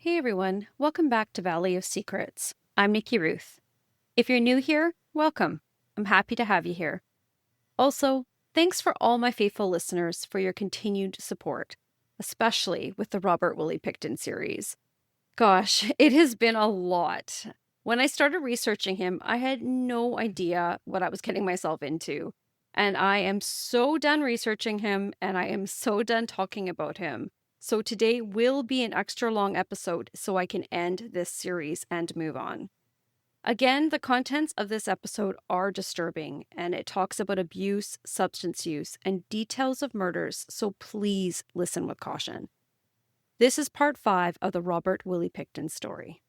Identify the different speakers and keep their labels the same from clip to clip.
Speaker 1: Hey everyone, welcome back to Valley of Secrets. I'm Nicci Ruth. If you're new here, welcome. I'm happy to have you here. Also, thanks for all my faithful listeners for your continued support, especially with the Robert Willie Pickton series. Gosh, it has been a lot. When I started researching him, I had no idea what I was getting myself into. And I am so done researching him, and I am so done talking about him. So today will be an extra long episode so I can end this series and move on. Again, the contents of this episode are disturbing, and it talks about abuse, substance use, and details of murders, so please listen with caution. This is part 5 of the Robert Willie Pickton story.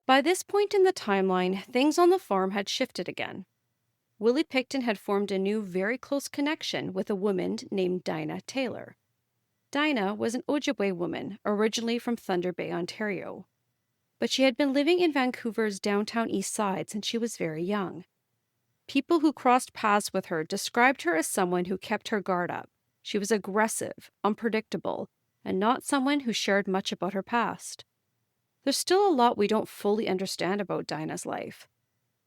Speaker 1: By this point in the timeline, things on the farm had shifted again. Willie Pickton had formed a new, very close connection with a woman named Dinah Taylor. Dinah was an Ojibwe woman, originally from Thunder Bay, Ontario. But she had been living in Vancouver's downtown east side since she was very young. People who crossed paths with her described her as someone who kept her guard up. She was aggressive, unpredictable, and not someone who shared much about her past. There's still a lot we don't fully understand about Dinah's life.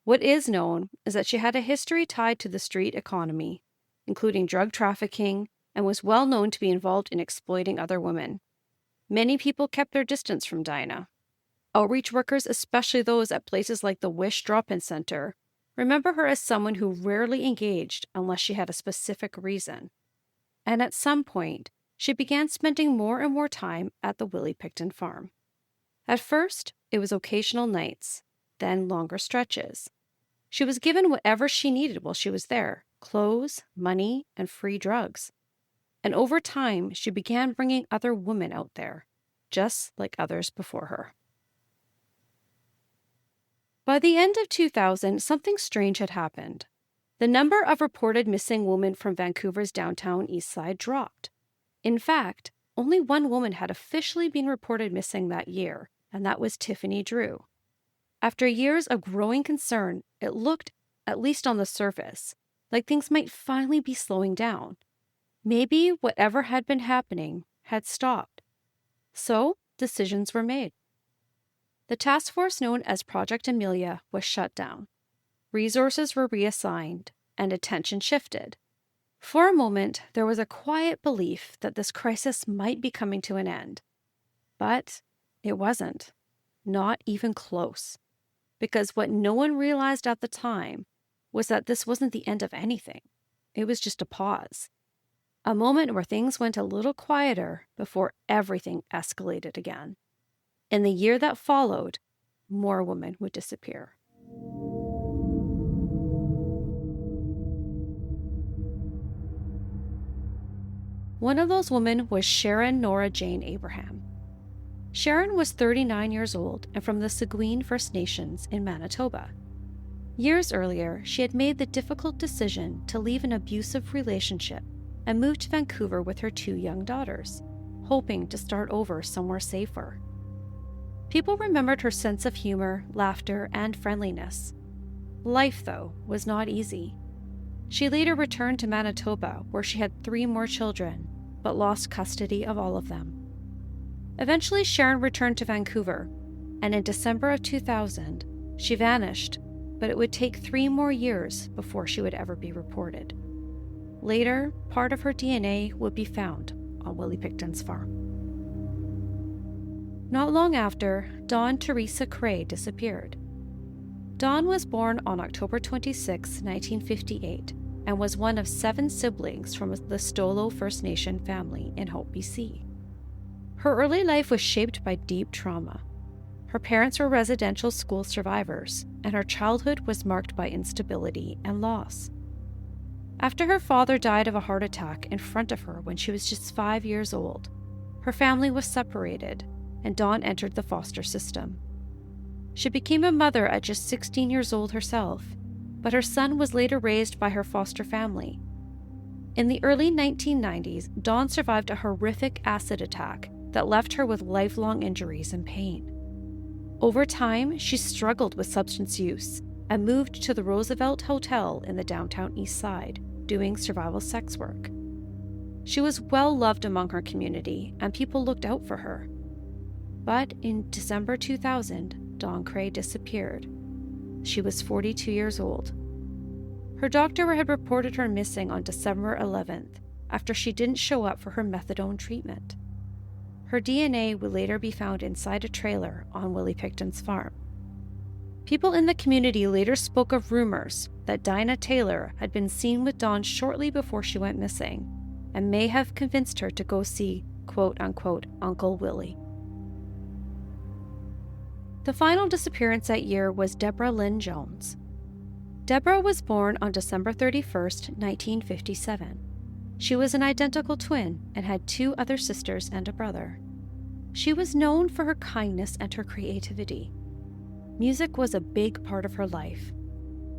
Speaker 1: What is known is that she had a history tied to the street economy, including drug trafficking, and was well known to be involved in exploiting other women. Many people kept their distance from Dinah. Outreach workers, especially those at places like the Wish Drop-In Center, remember her as someone who rarely engaged unless she had a specific reason. And at some point, she began spending more and more time at the Willie Pickton farm. At first, it was occasional nights, then longer stretches. She was given whatever she needed while she was there: clothes, money, and free drugs. And over time, she began bringing other women out there, just like others before her. By the end of 2000, something strange had happened. The number of reported missing women from Vancouver's downtown east side dropped. In fact, only one woman had officially been reported missing that year, and that was Tiffany Drew. After years of growing concern, it looked, at least on the surface, like things might finally be slowing down. Maybe whatever had been happening had stopped. So, decisions were made. The task force known as Project Amelia was shut down. Resources were reassigned, and attention shifted. For a moment, there was a quiet belief that this crisis might be coming to an end. But it wasn't. Not even close. Because what no one realized at the time was that this wasn't the end of anything. It was just a pause. A moment where things went a little quieter before everything escalated again. In the year that followed, more women would disappear. One of those women was Sharon Nora Jane Abraham. Sharon was 39 years old and from the Seguin First Nations in Manitoba. Years earlier, she had made the difficult decision to leave an abusive relationship and move to Vancouver with her 2 young daughters, hoping to start over somewhere safer. People remembered her sense of humor, laughter, and friendliness. Life, though, was not easy. She later returned to Manitoba, where she had 3 more children, but lost custody of all of them. Eventually, Sharon returned to Vancouver, and in December of 2000, she vanished, but it would take 3 more years before she would ever be reported. Later, part of her DNA would be found on Willie Pickton's farm. Not long after, Dawn Teresa Cray disappeared. Dawn was born on October 26, 1958, and was one of 7 siblings from the Stolo First Nation family in Hope, BC. Her early life was shaped by deep trauma. Her parents were residential school survivors, and her childhood was marked by instability and loss. After her father died of a heart attack in front of her when she was just 5 years old, her family was separated, and Dawn entered the foster system. She became a mother at just 16 years old herself, but her son was later raised by her foster family. In the early 1990s, Dawn survived a horrific acid attack that left her with lifelong injuries and pain. Over time, she struggled with substance use and moved to the Roosevelt Hotel in the downtown East Side, doing survival sex work. She was well loved among her community, and people looked out for her. But in December 2000, Dawn Cray disappeared. She was 42 years old. Her doctor had reported her missing on December 11th after she didn't show up for her methadone treatment. Her DNA would later be found inside a trailer on Willie Pickton's farm. People in the community later spoke of rumors that Dinah Taylor had been seen with Dawn shortly before she went missing and may have convinced her to go see, quote-unquote, Uncle Willie. The final disappearance that year was Deborah Lynn Jones. Deborah was born on December 31st, 1957. She was an identical twin and had 2 other sisters and a brother. She was known for her kindness and her creativity. Music was a big part of her life.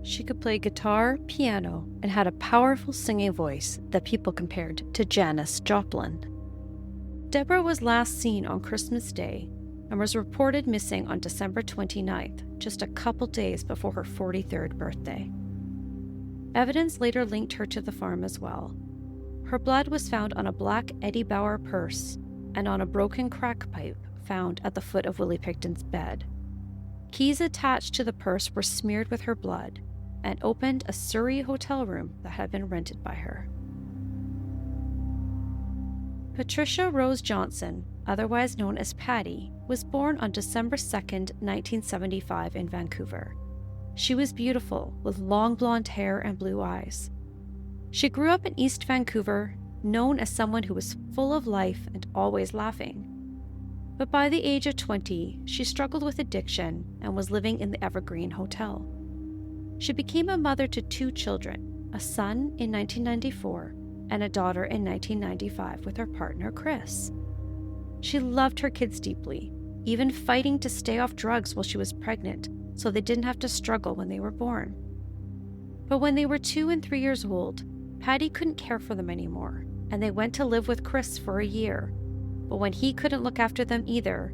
Speaker 1: She could play guitar, piano, and had a powerful singing voice that people compared to Janis Joplin. Deborah was last seen on Christmas Day and was reported missing on December 29th, just a couple days before her 43rd birthday. Evidence later linked her to the farm as well. Her blood was found on a black Eddie Bauer purse and on a broken crack pipe found at the foot of Willie Pickton's bed. Keys attached to the purse were smeared with her blood and opened a Surrey hotel room that had been rented by her. Patricia Rose Johnson, otherwise known as Patty, was born on December 2nd, 1975 in Vancouver. She was beautiful, with long blonde hair and blue eyes. She grew up in East Vancouver, known as someone who was full of life and always laughing. But by the age of 20, she struggled with addiction and was living in the Evergreen Hotel. She became a mother to 2 children, a son in 1994 and a daughter in 1995 with her partner, Chris. She loved her kids deeply, even fighting to stay off drugs while she was pregnant so they didn't have to struggle when they were born. But when they were 2 and 3 years old, Patty couldn't care for them anymore, and they went to live with Chris for a year. But when he couldn't look after them either,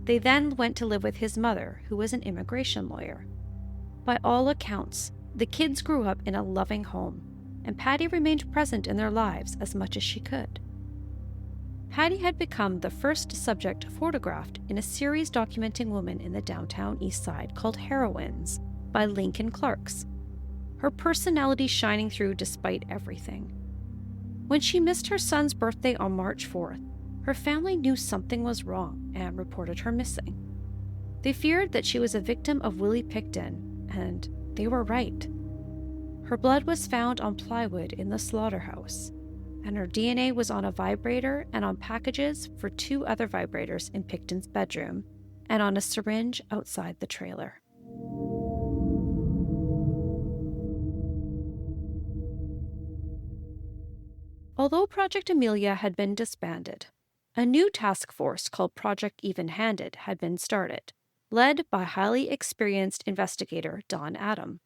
Speaker 1: they then went to live with his mother, who was an immigration lawyer. By all accounts, the kids grew up in a loving home, and Patty remained present in their lives as much as she could. Patty had become the first subject photographed in a series documenting women in the downtown East Side called Heroines by Lincoln Clarks, her personality shining through despite everything. When she missed her son's birthday on March 4th, her family knew something was wrong and reported her missing. They feared that she was a victim of Willie Pickton, and they were right. Her blood was found on plywood in the slaughterhouse, and her DNA was on a vibrator and on packages for 2 other vibrators in Pickton's bedroom, and on a syringe outside the trailer. Although Project Amelia had been disbanded, a new task force called Project Even-Handed had been started, led by highly experienced investigator Don Adam.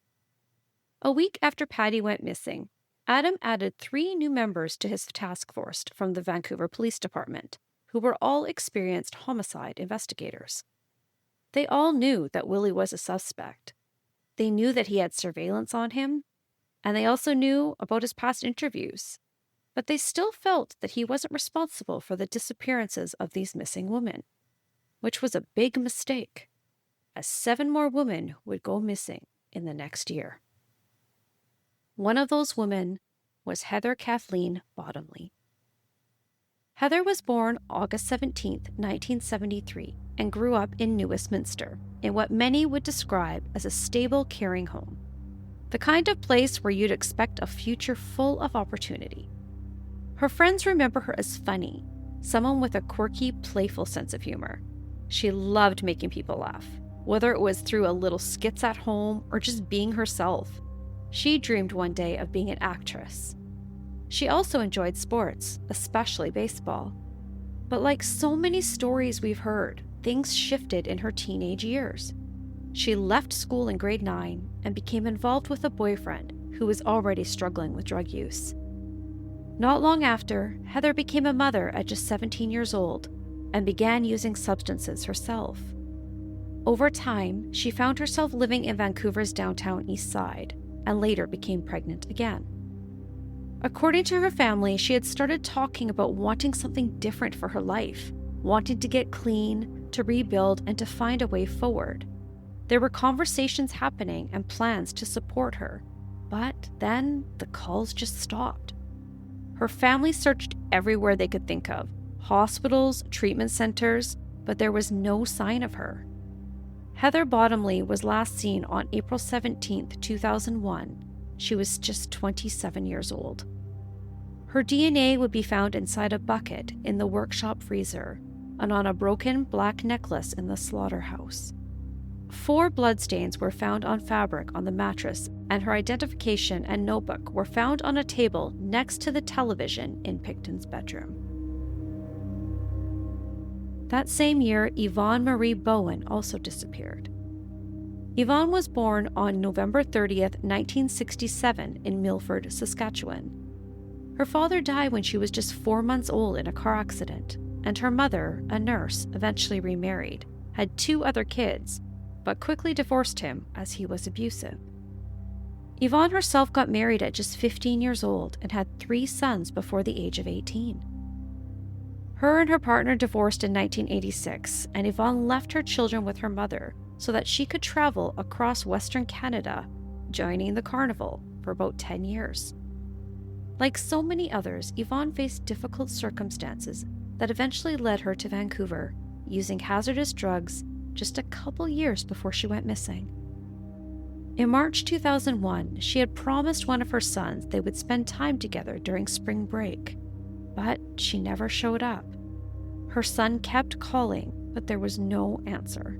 Speaker 1: A week after Patty went missing, Adam added 3 new members to his task force from the Vancouver Police Department, who were all experienced homicide investigators. They all knew that Willie was a suspect. They knew that he had surveillance on him, and they also knew about his past interviews. But they still felt that he wasn't responsible for the disappearances of these missing women, which was a big mistake, as 7 more women would go missing in the next year. One of those women was Heather Kathleen Bottomley. Heather was born August 17, 1973, and grew up in New Westminster, in what many would describe as a stable, caring home. The kind of place where you'd expect a future full of opportunity. Her friends remember her as funny, someone with a quirky, playful sense of humor. She loved making people laugh, whether it was through a little skits at home or just being herself. She dreamed one day of being an actress. She also enjoyed sports, especially baseball. But like so many stories we've heard, things shifted in her teenage years. She left school in grade 9 and became involved with a boyfriend who was already struggling with drug use. Not long after, Heather became a mother at just 17 years old and began using substances herself. Over time, she found herself living in Vancouver's downtown east side and later became pregnant again. According to her family, she had started talking about wanting something different for her life, wanting to get clean, to rebuild, and to find a way forward. There were conversations happening and plans to support her, but then the calls just stopped. Her family searched everywhere they could think of, hospitals, treatment centers, but there was no sign of her. Heather Bottomley was last seen on April 17, 2001. She was just 27 years old. Her DNA would be found inside a bucket in the workshop freezer and on a broken black necklace in the slaughterhouse. 4 bloodstains were found on fabric on the mattress, and her identification and notebook were found on a table next to the television in Pickton's bedroom. That same year, Yvonne Marie Bowen also disappeared. Yvonne was born on November 30th, 1967 in Milford, Saskatchewan. Her father died when she was just 4 months old in a car accident, and her mother, a nurse, eventually remarried, had 2 other kids, but quickly divorced him as he was abusive. Yvonne herself got married at just 15 years old and had 3 sons before the age of 18. Her and her partner divorced in 1986, and Yvonne left her children with her mother so that she could travel across Western Canada, joining the carnival for about 10 years. Like so many others, Yvonne faced difficult circumstances that eventually led her to Vancouver, using hazardous drugs just a couple years before she went missing. In March 2001, she had promised one of her sons they would spend time together during spring break, but she never showed up. Her son kept calling, but there was no answer.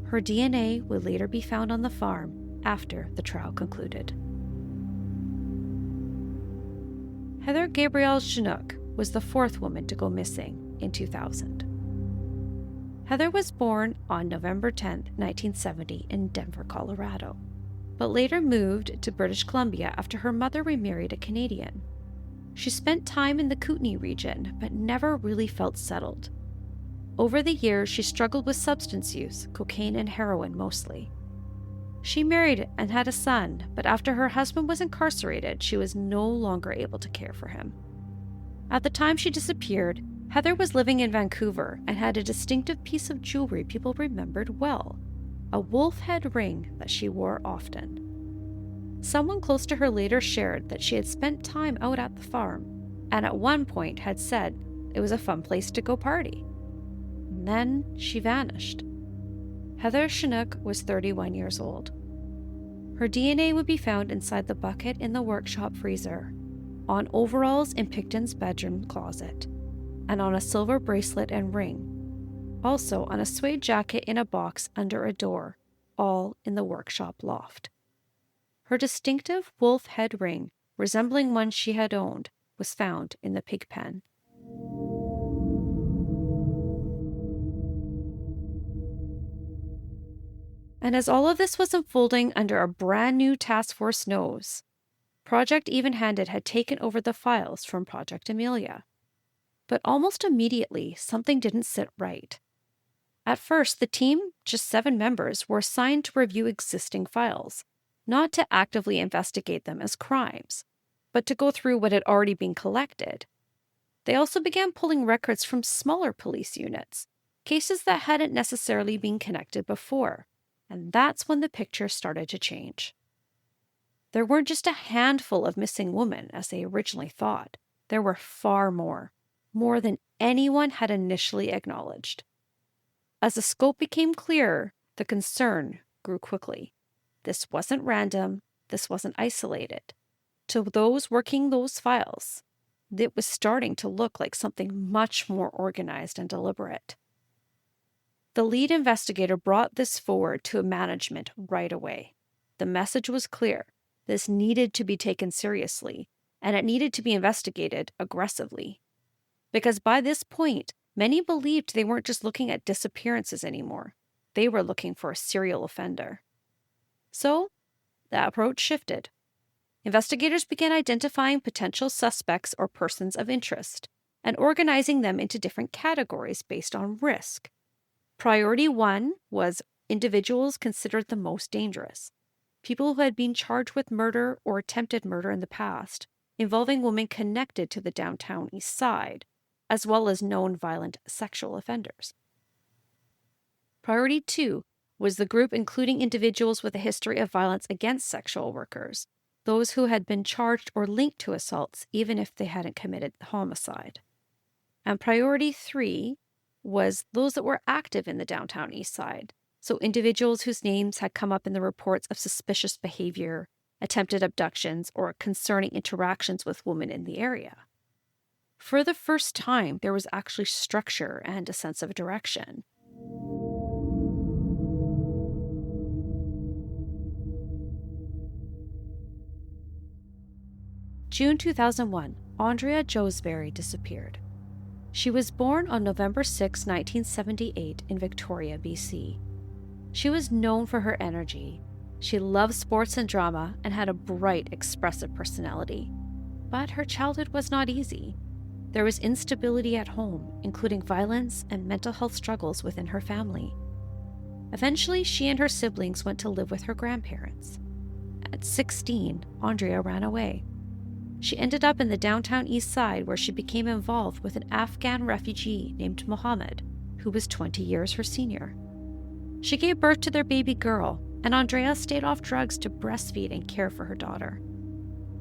Speaker 1: Her DNA would later be found on the farm after the trial concluded. Heather Gabrielle Chinook was the 4th woman to go missing in 2000. Heather was born on November 10, 1970 in Denver, Colorado, but later moved to British Columbia after her mother remarried a Canadian. She spent time in the Kootenay region, but never really felt settled. Over the years, she struggled with substance use, cocaine and heroin mostly. She married and had a son, but after her husband was incarcerated, she was no longer able to care for him. At the time she disappeared, Heather was living in Vancouver and had a distinctive piece of jewelry people remembered well, a wolf head ring that she wore often. Someone close to her later shared that she had spent time out at the farm and at one point had said it was a fun place to go party. And then she vanished. Heather Chinook was 31 years old. Her DNA would be found inside the bucket in the workshop freezer, on overalls in Pickton's bedroom closet, and on a silver bracelet and ring, also on a suede jacket in a box under a door, all in the workshop loft. Her distinctive wolf head ring, resembling one she had owned, was found in the pig pen. And as all of this was unfolding under a brand new task force nose, Project Even-Handed had taken over the files from Project Amelia. But almost immediately, something didn't sit right. At first, the team, just 7 members, were assigned to review existing files, not to actively investigate them as crimes, but to go through what had already been collected. They also began pulling records from smaller police units, cases that hadn't necessarily been connected before, and that's when the picture started to change. There weren't just a handful of missing women, as they originally thought. There were far more than anyone had initially acknowledged. As the scope became clearer, the concern grew quickly. This wasn't random, this wasn't isolated. To those working those files, it was starting to look like something much more organized and deliberate. The lead investigator brought this forward to management right away. The message was clear. This needed to be taken seriously, and it needed to be investigated aggressively. Because by this point, many believed they weren't just looking at disappearances anymore. They were looking for a serial offender. So, the approach shifted. Investigators began identifying potential suspects or persons of interest and organizing them into different categories based on risk. Priority 1 was individuals considered the most dangerous. People who had been charged with murder or attempted murder in the past, involving women connected to the downtown east side, as well as known violent sexual offenders. Priority 2 was the group including individuals with a history of violence against sexual workers, those who had been charged or linked to assaults even if they hadn't committed homicide. And priority 3 was those that were active in the downtown east side, so individuals whose names had come up in the reports of suspicious behavior, attempted abductions, or concerning interactions with women in the area. For the first time, there was actually structure and a sense of direction. June 2001, Andrea Joesbury disappeared. She was born on November 6, 1978 in Victoria, BC. She was known for her energy. She loved sports and drama and had a bright, expressive personality. But her childhood was not easy. There was instability at home, including violence and mental health struggles within her family. Eventually, she and her siblings went to live with her grandparents. At 16, Andrea ran away. She ended up in the downtown east side where she became involved with an Afghan refugee named Mohammed, who was 20 years her senior. She gave birth to their baby girl, and Andrea stayed off drugs to breastfeed and care for her daughter.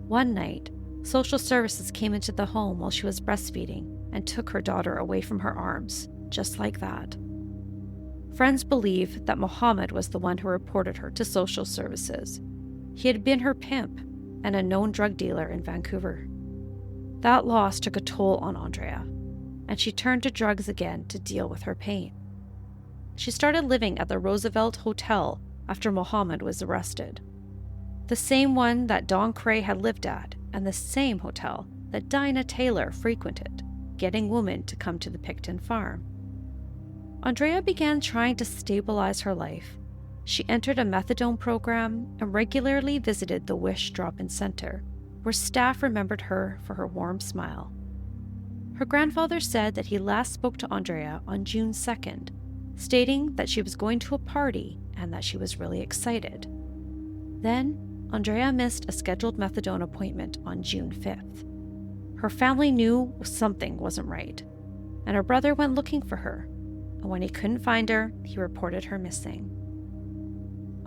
Speaker 1: One night, social services came into the home while she was breastfeeding and took her daughter away from her arms, just like that. Friends believe that Mohammed was the one who reported her to social services. He had been her pimp and a known drug dealer in Vancouver. That loss took a toll on Andrea, and she turned to drugs again to deal with her pain. She started living at the Roosevelt Hotel after Mohammed was arrested. The same one that Don Cray had lived at, and the same hotel that Dinah Taylor frequented, getting women to come to the Pickton farm. Andrea began trying to stabilize her life. She entered a methadone program and regularly visited the Wish Drop-In Center, where staff remembered her for her warm smile. Her grandfather said that he last spoke to Andrea on June 2nd, stating that she was going to a party and that she was really excited. Then, Andrea missed a scheduled methadone appointment on June 5th. Her family knew something wasn't right, and her brother went looking for her, and when he couldn't find her, he reported her missing.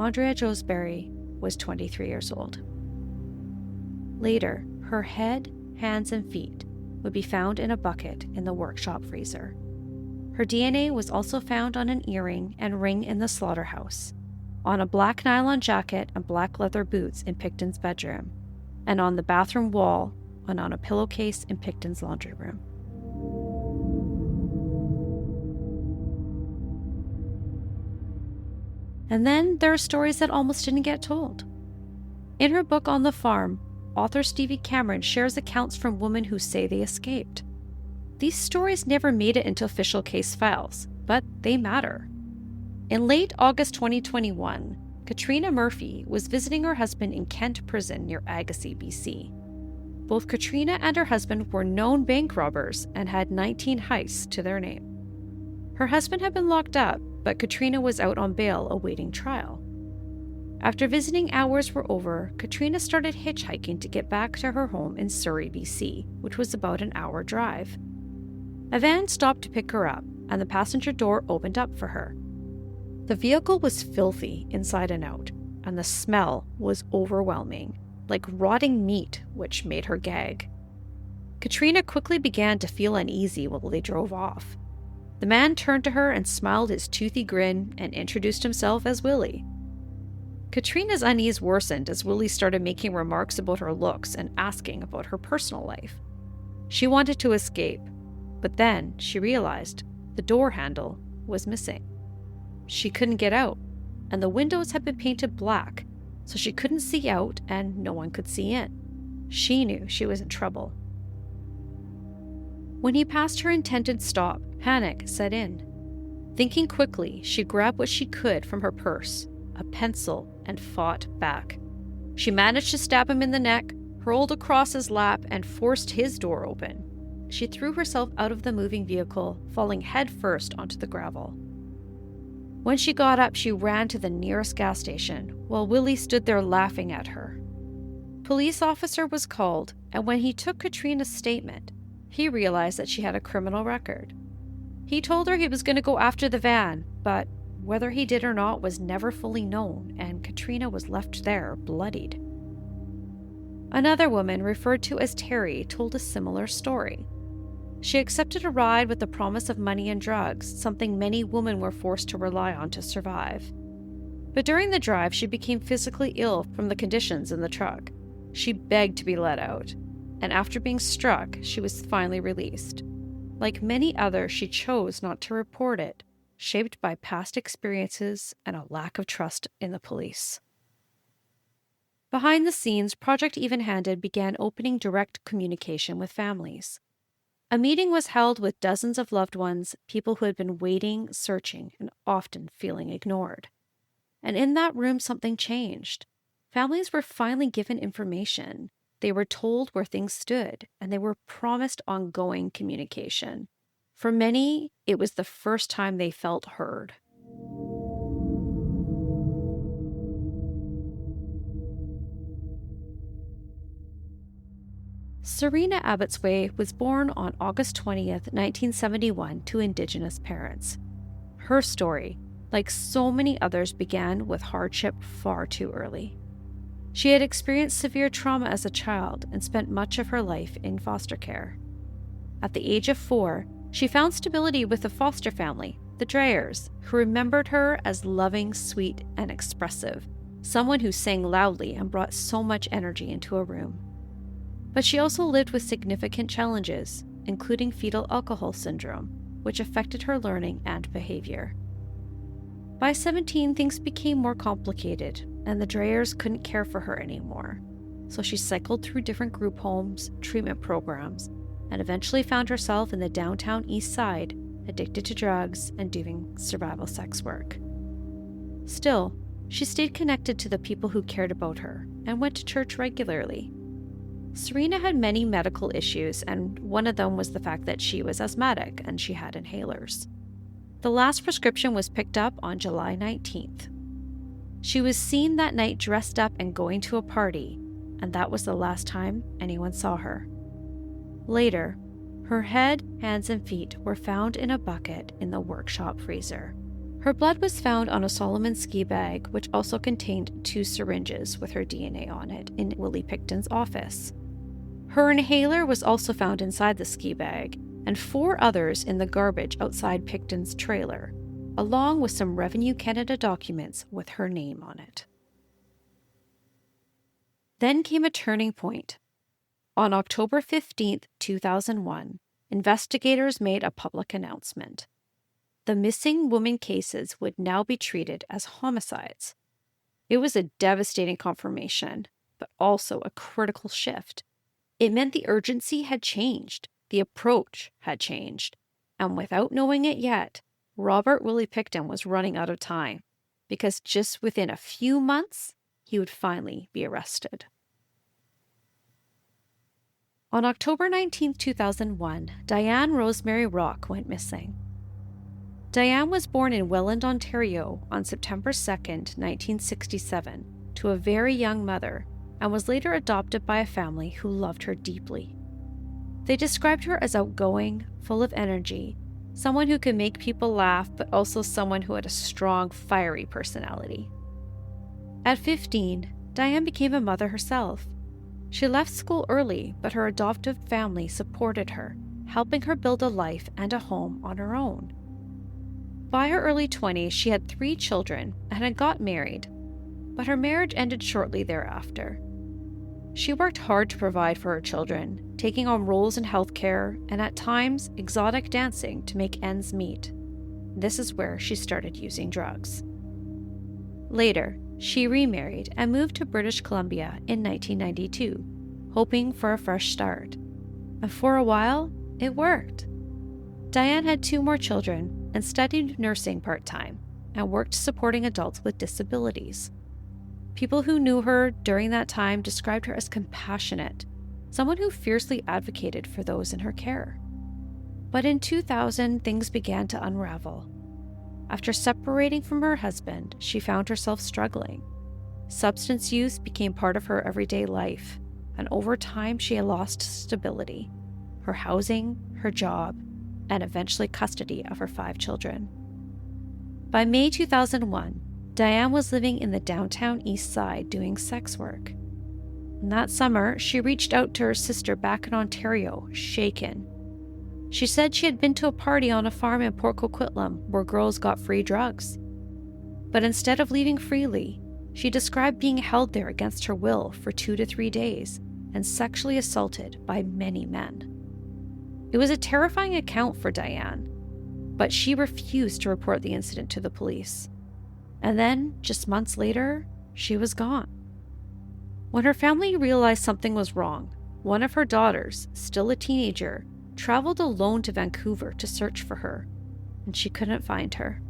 Speaker 1: Andrea Joesbury was 23 years old. Later, her head, hands, and feet would be found in a bucket in the workshop freezer. Her DNA was also found on an earring and ring in the slaughterhouse, on a black nylon jacket and black leather boots in Pickton's bedroom, and on the bathroom wall and on a pillowcase in Pickton's laundry room. And then there are stories that almost didn't get told. In her book On the Farm, author Stevie Cameron shares accounts from women who say they escaped. These stories never made it into official case files, but they matter. In late August 2021, Katrina Murphy was visiting her husband in Kent Prison near Agassiz, BC. Both Katrina and her husband were known bank robbers and had 19 heists to their name. Her husband had been locked up, but Katrina was out on bail awaiting trial. After visiting hours were over, Katrina started hitchhiking to get back to her home in Surrey, BC, which was about an hour drive. A van stopped to pick her up, and the passenger door opened up for her. The vehicle was filthy inside and out, and the smell was overwhelming, like rotting meat, which made her gag. Katrina quickly began to feel uneasy while they drove off. The man turned to her and smiled his toothy grin and introduced himself as Willie. Katrina's unease worsened as Willie started making remarks about her looks and asking about her personal life. She wanted to escape, but then she realized the door handle was missing. she couldn't get out, and the windows had been painted black, so she couldn't see out and no one could see in. She knew she was in trouble. When he passed her intended stop, panic set in. Thinking quickly, she grabbed what she could from her purse, a pencil, and fought back. She managed to stab him in the neck, hurled across his lap, and forced his door open. She threw herself out of the moving vehicle, falling headfirst onto the gravel. When she got up, she ran to the nearest gas station, while Willie stood there laughing at her. Police officer was called, and when he took Katrina's statement, he realized that she had a criminal record. He told her he was going to go after the van, but whether he did or not was never fully known, and Katrina was left there, bloodied. Another woman, referred to as Terry, told a similar story. She accepted a ride with the promise of money and drugs, something many women were forced to rely on to survive. But during the drive, she became physically ill from the conditions in the truck. She begged to be let out, and after being struck, she was finally released. Like many others, she chose not to report it, shaped by past experiences and a lack of trust in the police. Behind the scenes, Project Even-Handed began opening direct communication with families. A meeting was held with dozens of loved ones, people who had been waiting, searching, and often feeling ignored. And in that room, something changed. Families were finally given information. They were told where things stood, and they were promised ongoing communication. For many, it was the first time they felt heard. Serena Abbotsway was born on August 20th, 1971, to Indigenous parents. Her story, like so many others, began with hardship far too early. She had experienced severe trauma as a child and spent much of her life in foster care. At the age of 4, she found stability with a foster family, the Dreyers, who remembered her as loving, sweet, and expressive, someone who sang loudly and brought so much energy into a room. But she also lived with significant challenges, including fetal alcohol syndrome, which affected her learning and behavior. By 17, things became more complicated, and the Dreyers couldn't care for her anymore. So she cycled through different group homes, treatment programs, and eventually found herself in the downtown East Side, addicted to drugs and doing survival sex work. Still, she stayed connected to the people who cared about her and went to church regularly. Serena had many medical issues, and one of them was the fact that she was asthmatic and she had inhalers. The last prescription was picked up on July 19th. She was seen that night dressed up and going to a party, and that was the last time anyone saw her. Later, her head, hands, and feet were found in a bucket in the workshop freezer. Her blood was found on a Solomon ski bag, which also contained 2 syringes with her DNA on it in Willie Pickton's office. Her inhaler was also found inside the ski bag, and 4 others in the garbage outside Pickton's trailer, along with some Revenue Canada documents with her name on it. Then came a turning point. On October 15, 2001, investigators made a public announcement. The missing woman cases would now be treated as homicides. It was a devastating confirmation, but also a critical shift. It meant the urgency had changed, the approach had changed, and without knowing it yet, Robert Willie Pickton was running out of time, because just within a few months, he would finally be arrested. On October 19, 2001, Diane Rosemary Rock went missing. Diane was born in Welland, Ontario on September 2, 1967, to a very young mother, and was later adopted by a family who loved her deeply. They described her as outgoing, full of energy, someone who could make people laugh, but also someone who had a strong, fiery personality. At 15, Diane became a mother herself. She left school early, but her adoptive family supported her, helping her build a life and a home on her own. By her early 20s, she had 3 children and had got married, but her marriage ended shortly thereafter. She worked hard to provide for her children, taking on roles in healthcare and at times exotic dancing to make ends meet. This is where she started using drugs. Later, she remarried and moved to British Columbia in 1992, hoping for a fresh start. And for a while, it worked. Diane had 2 more children and studied nursing part-time and worked supporting adults with disabilities. People who knew her during that time described her as compassionate, someone who fiercely advocated for those in her care. But in 2000, things began to unravel. After separating from her husband, she found herself struggling. Substance use became part of her everyday life, and over time she had lost stability, her housing, her job, and eventually custody of her 5 children. By May 2001, Diane was living in the downtown East Side doing sex work. And that summer, she reached out to her sister back in Ontario, shaken. She said she had been to a party on a farm in Port Coquitlam where girls got free drugs. But instead of leaving freely, she described being held there against her will for 2 to 3 days and sexually assaulted by many men. It was a terrifying account for Diane, but she refused to report the incident to the police. And then, just months later, she was gone. When her family realized something was wrong, one of her daughters, still a teenager, traveled alone to Vancouver to search for her, and she couldn't find her.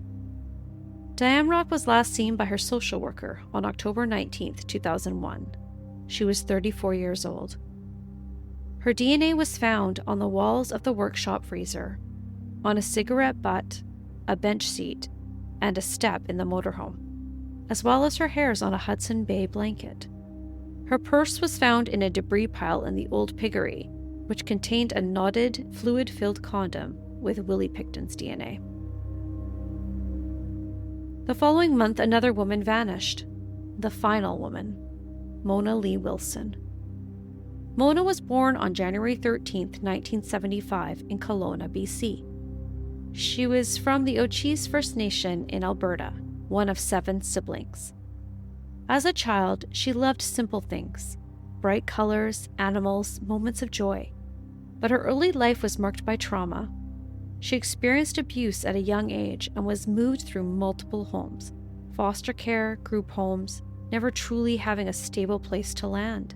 Speaker 1: Diane Rock was last seen by her social worker on October 19, 2001. She was 34 years old. Her DNA was found on the walls of the workshop freezer, on a cigarette butt, a bench seat, and a step in the motorhome, as well as her hairs on a Hudson Bay blanket. Her purse was found in a debris pile in the old piggery, which contained a knotted, fluid-filled condom with Willie Pickton's DNA. The following month, another woman vanished. The final woman, Mona Lee Wilson. Mona was born on January 13, 1975 in Kelowna, BC. She was from the Ochese First Nation in Alberta, one of 7 siblings. As a child, she loved simple things, bright colors, animals, moments of joy. But her early life was marked by trauma. She experienced abuse at a young age and was moved through multiple homes, foster care, group homes, never truly having a stable place to land.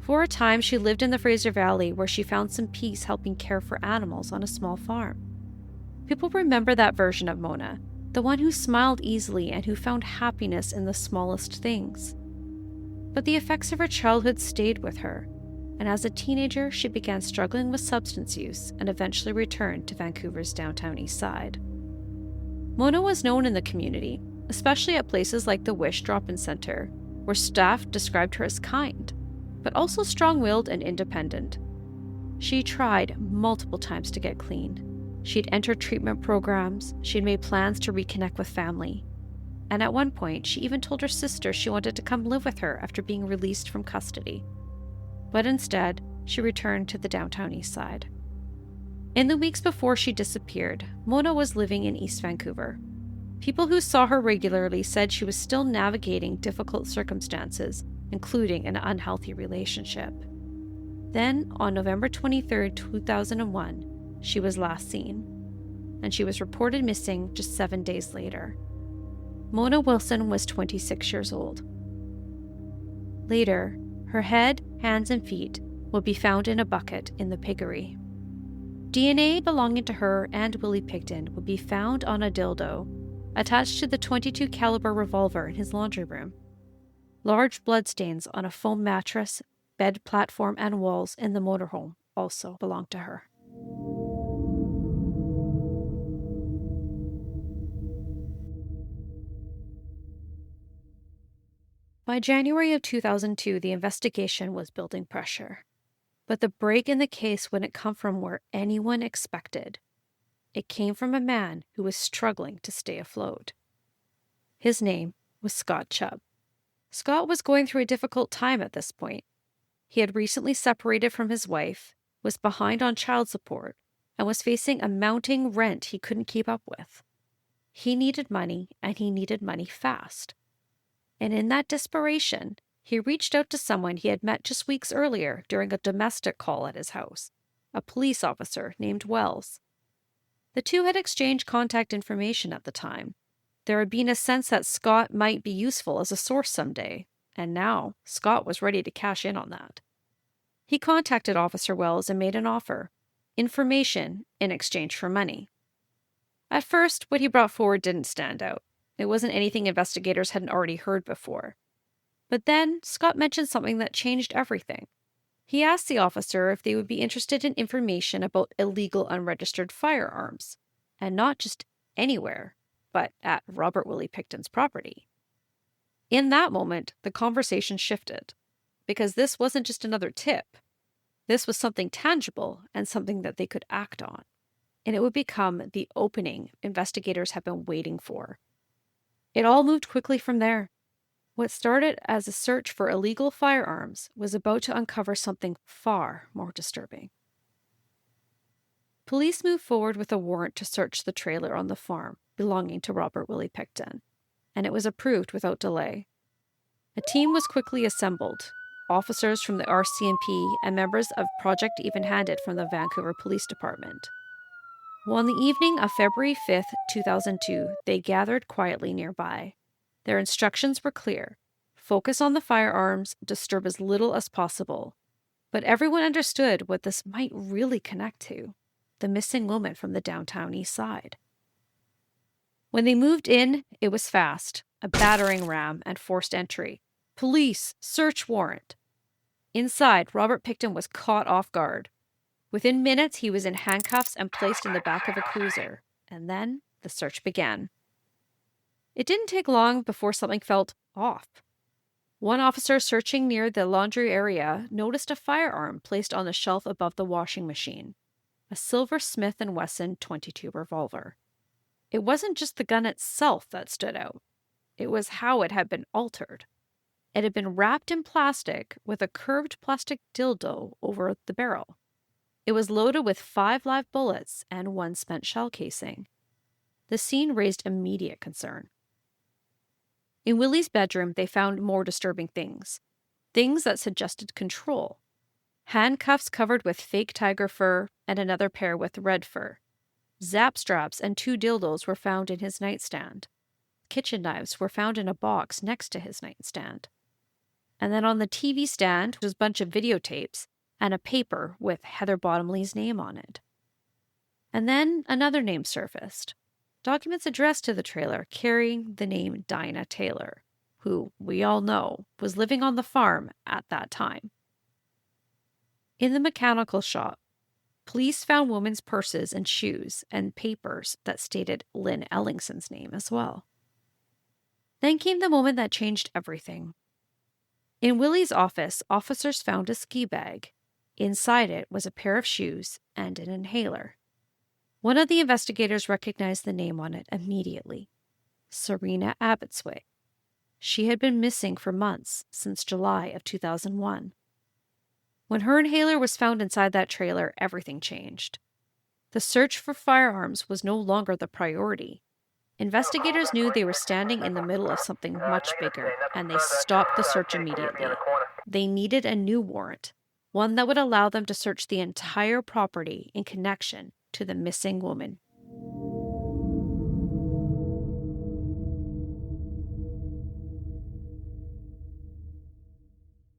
Speaker 1: For a time, she lived in the Fraser Valley where she found some peace helping care for animals on a small farm. People remember that version of Mona, the one who smiled easily and who found happiness in the smallest things. But the effects of her childhood stayed with her, and as a teenager, she began struggling with substance use and eventually returned to Vancouver's downtown East Side. Mona was known in the community, especially at places like the Wish Drop-In Center, where staff described her as kind, but also strong-willed and independent. She tried multiple times to get clean. She'd entered treatment programs, she'd made plans to reconnect with family, and at one point, she even told her sister she wanted to come live with her after being released from custody. But instead, she returned to the downtown East Side. In the weeks before she disappeared, Mona was living in East Vancouver. People who saw her regularly said she was still navigating difficult circumstances, including an unhealthy relationship. Then, on November 23, 2001, she was last seen, and she was reported missing just 7 days later. Mona Wilson was 26 years old. Later, her head, hands, and feet would be found in a bucket in the piggery. DNA belonging to her and Willie Pickton would be found on a dildo attached to the .22 caliber revolver in his laundry room. Large bloodstains on a foam mattress, bed platform, and walls in the motorhome also belonged to her. By January of 2002, the investigation was building pressure. But the break in the case wouldn't come from where anyone expected. It came from a man who was struggling to stay afloat. His name was Scott Chubb. Scott was going through a difficult time at this point. He had recently separated from his wife, was behind on child support, and was facing a mounting rent he couldn't keep up with. He needed money, and he needed money fast. And in that desperation, he reached out to someone he had met just weeks earlier during a domestic call at his house, a police officer named Wells. The two had exchanged contact information at the time. There had been a sense that Scott might be useful as a source someday, and now Scott was ready to cash in on that. He contacted Officer Wells and made an offer: information in exchange for money. At first, what he brought forward didn't stand out. It wasn't anything investigators hadn't already heard before. But then Scott mentioned something that changed everything. He asked the officer if they would be interested in information about illegal unregistered firearms, and not just anywhere, but at Robert Willie Pickton's property. In that moment, the conversation shifted, because this wasn't just another tip. This was something tangible and something that they could act on, and it would become the opening investigators have been waiting for. It all moved quickly from there. What started as a search for illegal firearms was about to uncover something far more disturbing. Police moved forward with a warrant to search the trailer on the farm belonging to Robert Willie Pickton, and it was approved without delay. A team was quickly assembled, officers from the RCMP and members of Project Even-Handed from the Vancouver Police Department. Well, on the evening of February 5th, 2002, they gathered quietly nearby. Their instructions were clear: focus on the firearms, disturb as little as possible. But everyone understood what this might really connect to: the missing woman from the downtown east side. When they moved in, it was fast: a battering ram and forced entry. Police, search warrant. Inside, Robert Pickton was caught off guard. Within minutes, he was in handcuffs and placed in the back of a cruiser. And then the search began. It didn't take long before something felt off. One officer searching near the laundry area noticed a firearm placed on the shelf above the washing machine: a silver Smith & Wesson .22 revolver. It wasn't just the gun itself that stood out. It was how it had been altered. It had been wrapped in plastic with a curved plastic dildo over the barrel. It was loaded with 5 live bullets and 1 spent shell casing. The scene raised immediate concern. In Willie's bedroom, they found more disturbing things. Things that suggested control. Handcuffs covered with fake tiger fur and another pair with red fur. Zap straps and 2 dildos were found in his nightstand. Kitchen knives were found in a box next to his nightstand. And then on the TV stand was a bunch of videotapes and a paper with Heather Bottomley's name on it. And then another name surfaced: documents addressed to the trailer carrying the name Dinah Taylor, who, we all know, was living on the farm at that time. In the mechanical shop, police found women's purses and shoes and papers that stated Lynn Ellingson's name as well. Then came the moment that changed everything. In Willie's office, officers found a ski bag. Inside it was a pair of shoes and an inhaler. One of the investigators recognized the name on it immediately: Serena Abbotsway. She had been missing for months, since July of 2001. When her inhaler was found inside that trailer, everything changed. The search for firearms was no longer the priority. Investigators knew they were standing in the middle of something much bigger, and they stopped the search immediately. They needed a new warrant, one that would allow them to search the entire property in connection to the missing woman.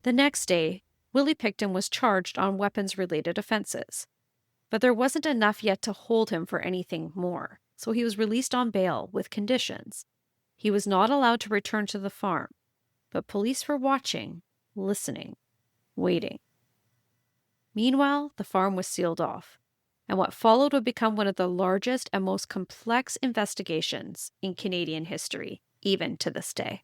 Speaker 1: The next day, Willie Pickton was charged on weapons-related offenses. But there wasn't enough yet to hold him for anything more, so he was released on bail with conditions. He was not allowed to return to the farm, but police were watching, listening, waiting. Meanwhile, the farm was sealed off, and what followed would become one of the largest and most complex investigations in Canadian history, even to this day.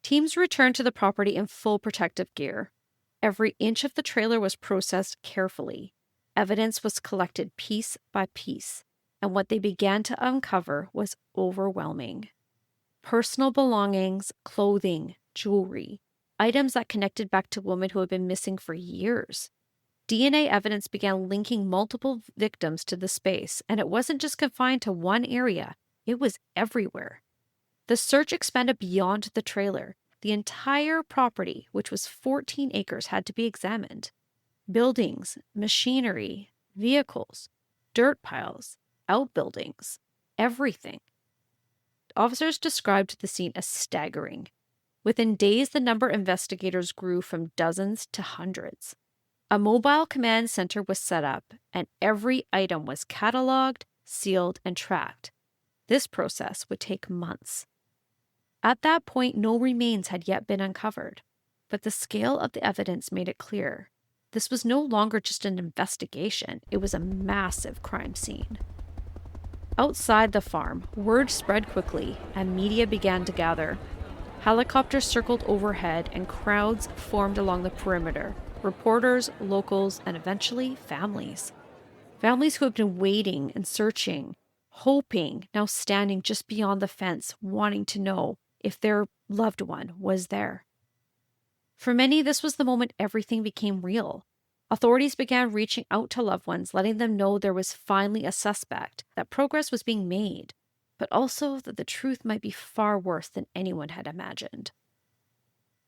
Speaker 1: Teams returned to the property in full protective gear. Every inch of the trailer was processed carefully. Evidence was collected piece by piece, and what they began to uncover was overwhelming. Personal belongings, clothing, jewelry, items that connected back to women who had been missing for years. DNA evidence began linking multiple victims to the space, and it wasn't just confined to one area, it was everywhere. The search expanded beyond the trailer. The entire property, which was 14 acres, had to be examined. Buildings, machinery, vehicles, dirt piles, outbuildings, everything. Officers described the scene as staggering. Within days, the number of investigators grew from dozens to hundreds. A mobile command center was set up, and every item was cataloged, sealed, and tracked. This process would take months. At that point, no remains had yet been uncovered, but the scale of the evidence made it clear. This was no longer just an investigation, it was a massive crime scene. Outside the farm, word spread quickly, and media began to gather. Helicopters circled overhead, and crowds formed along the perimeter. Reporters, locals, and eventually families. Families who had been waiting and searching, hoping, now standing just beyond the fence, wanting to know if their loved one was there. For many, this was the moment everything became real. Authorities began reaching out to loved ones, letting them know there was finally a suspect, that progress was being made, but also that the truth might be far worse than anyone had imagined.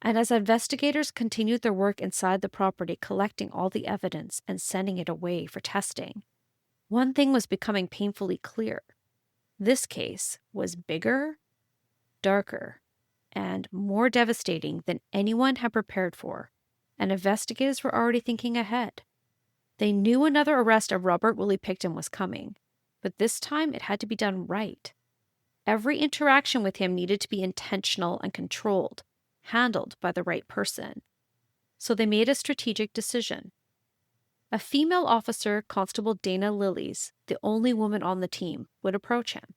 Speaker 1: And as investigators continued their work inside the property, collecting all the evidence and sending it away for testing, one thing was becoming painfully clear. This case was bigger, darker, and more devastating than anyone had prepared for, and investigators were already thinking ahead. They knew another arrest of Robert Willie Pickton was coming, but this time it had to be done right. Every interaction with him needed to be intentional and controlled, handled by the right person. So they made a strategic decision. A female officer, Constable Dana Lillies, the only woman on the team, would approach him.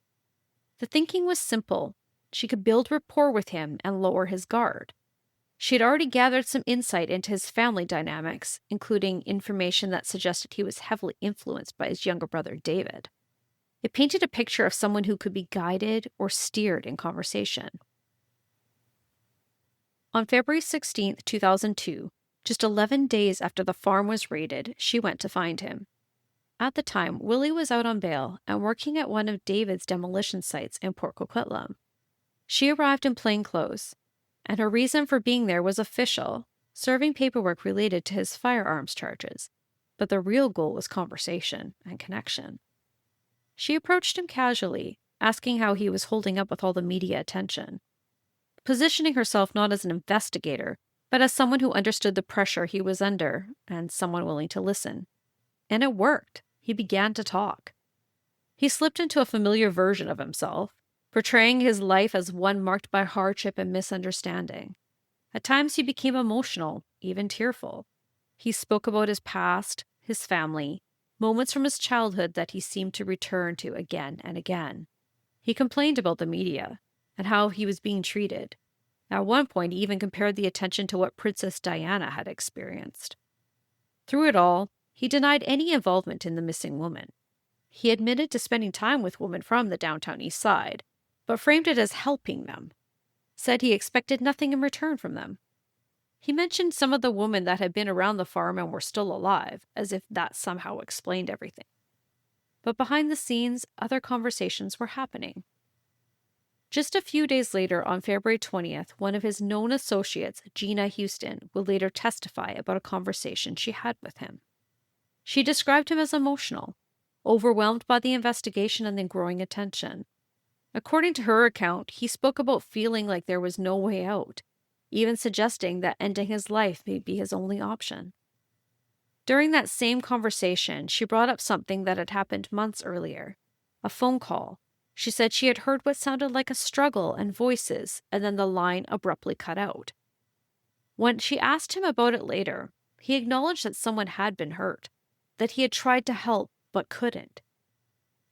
Speaker 1: The thinking was simple. She could build rapport with him and lower his guard. She had already gathered some insight into his family dynamics, including information that suggested he was heavily influenced by his younger brother, David. It painted a picture of someone who could be guided or steered in conversation. On February 16, 2002, just 11 days after the farm was raided, she went to find him. At the time, Willie was out on bail and working at one of David's demolition sites in Port Coquitlam. She arrived in plain clothes, and her reason for being there was official, serving paperwork related to his firearms charges, but the real goal was conversation and connection. She approached him casually, asking how he was holding up with all the media attention, positioning herself not as an investigator, but as someone who understood the pressure he was under and someone willing to listen. And it worked. He began to talk. He slipped into a familiar version of himself, portraying his life as one marked by hardship and misunderstanding. At times he became emotional, even tearful. He spoke about his past, his family, moments from his childhood that he seemed to return to again and again. He complained about the media and how he was being treated. At one point, he even compared the attention to what Princess Diana had experienced. Through it all, he denied any involvement in the missing woman. He admitted to spending time with women from the downtown east side, but framed it as helping them, said he expected nothing in return from them. He mentioned some of the women that had been around the farm and were still alive, as if that somehow explained everything. But behind the scenes, other conversations were happening. Just a few days later, on February 20th, one of his known associates, Gina Houston, would later testify about a conversation she had with him. She described him as emotional, overwhelmed by the investigation and the growing attention. According to her account, he spoke about feeling like there was no way out, even suggesting that ending his life may be his only option. During that same conversation, she brought up something that had happened months earlier, a phone call. She said she had heard what sounded like a struggle and voices, and then the line abruptly cut out. When she asked him about it later, he acknowledged that someone had been hurt, that he had tried to help but couldn't.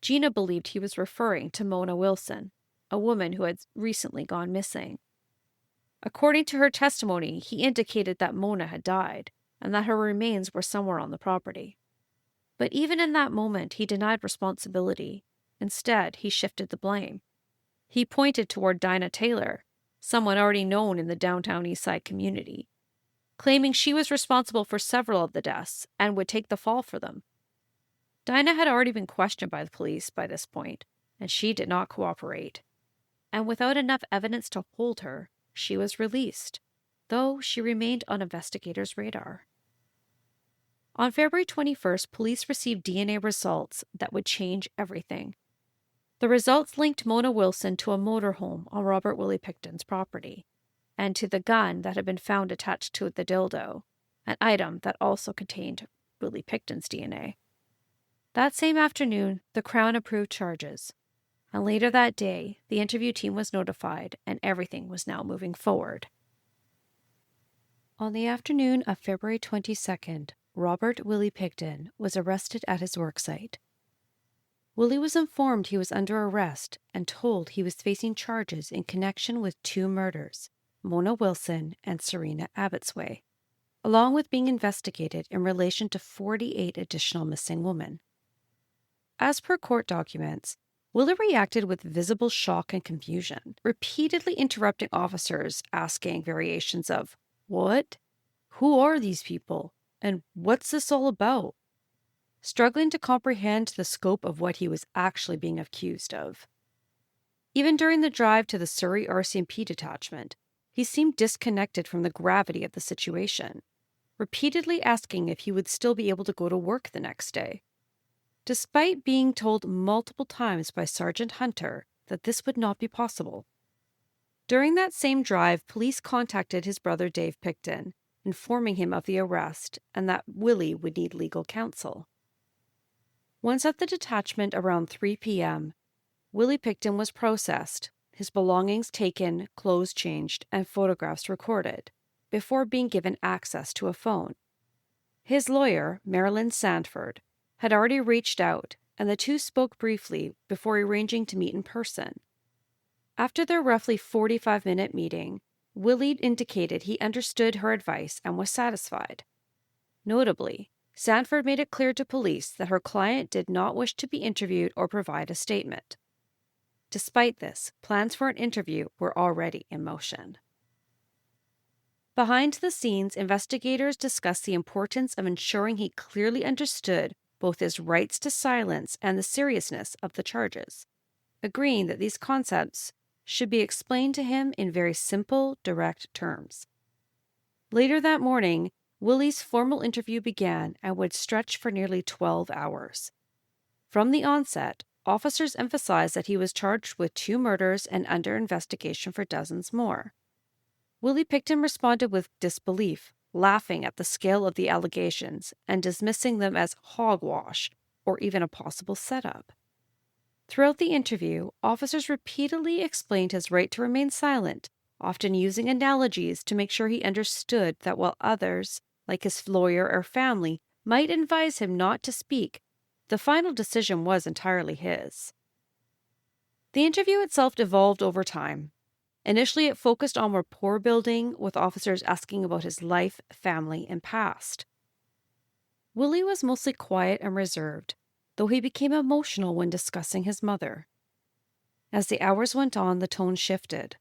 Speaker 1: Gina believed he was referring to Mona Wilson, a woman who had recently gone missing. According to her testimony, he indicated that Mona had died and that her remains were somewhere on the property. But even in that moment, he denied responsibility. Instead, he shifted the blame. He pointed toward Dinah Taylor, someone already known in the downtown East Side community, claiming she was responsible for several of the deaths and would take the fall for them. Dinah had already been questioned by the police by this point, and she did not cooperate. And without enough evidence to hold her, she was released, though she remained on investigators' radar. On February 21st, police received DNA results that would change everything. The results linked Mona Wilson to a motorhome on Robert Willie Pickton's property, and to the gun that had been found attached to the dildo, an item that also contained Willie Pickton's DNA. That same afternoon, the Crown approved charges, and later that day, the interview team was notified and everything was now moving forward. On the afternoon of February 22nd, Robert Willie Pickton was arrested at his worksite. Willie was informed he was under arrest and told he was facing charges in connection with 2 murders, Mona Wilson and Serena Abbotsway, along with being investigated in relation to 48 additional missing women. As per court documents, Willie reacted with visible shock and confusion, repeatedly interrupting officers, asking variations of, "What? Who are these people? And what's this all about?" Struggling to comprehend the scope of what he was actually being accused of. Even during the drive to the Surrey RCMP detachment, he seemed disconnected from the gravity of the situation, repeatedly asking if he would still be able to go to work the next day, despite being told multiple times by Sergeant Hunter that this would not be possible. During that same drive, police contacted his brother Dave Pickton, informing him of the arrest and that Willie would need legal counsel. Once at the detachment around 3 p.m., Willie Pickton was processed, his belongings taken, clothes changed, and photographs recorded, before being given access to a phone. His lawyer, Marilyn Sandford, had already reached out, and the two spoke briefly before arranging to meet in person. After their roughly 45-minute meeting, Willie indicated he understood her advice and was satisfied. Notably, Sandford made it clear to police that her client did not wish to be interviewed or provide a statement. Despite this, plans for an interview were already in motion. Behind the scenes, investigators discussed the importance of ensuring he clearly understood both his rights to silence and the seriousness of the charges, agreeing that these concepts should be explained to him in very simple, direct terms. Later that morning, Willie's formal interview began and would stretch for nearly 12 hours. From the onset, officers emphasized that he was charged with 2 murders and under investigation for dozens more. Willie Pickton responded with disbelief, laughing at the scale of the allegations and dismissing them as hogwash or even a possible setup. Throughout the interview, officers repeatedly explained his right to remain silent, often using analogies to make sure he understood that while others, like his lawyer or family, might advise him not to speak, the final decision was entirely his. The interview itself evolved over time. Initially, it focused on rapport building, with officers asking about his life, family, and past. Willie was mostly quiet and reserved, though he became emotional when discussing his mother. As the hours went on, the tone shifted.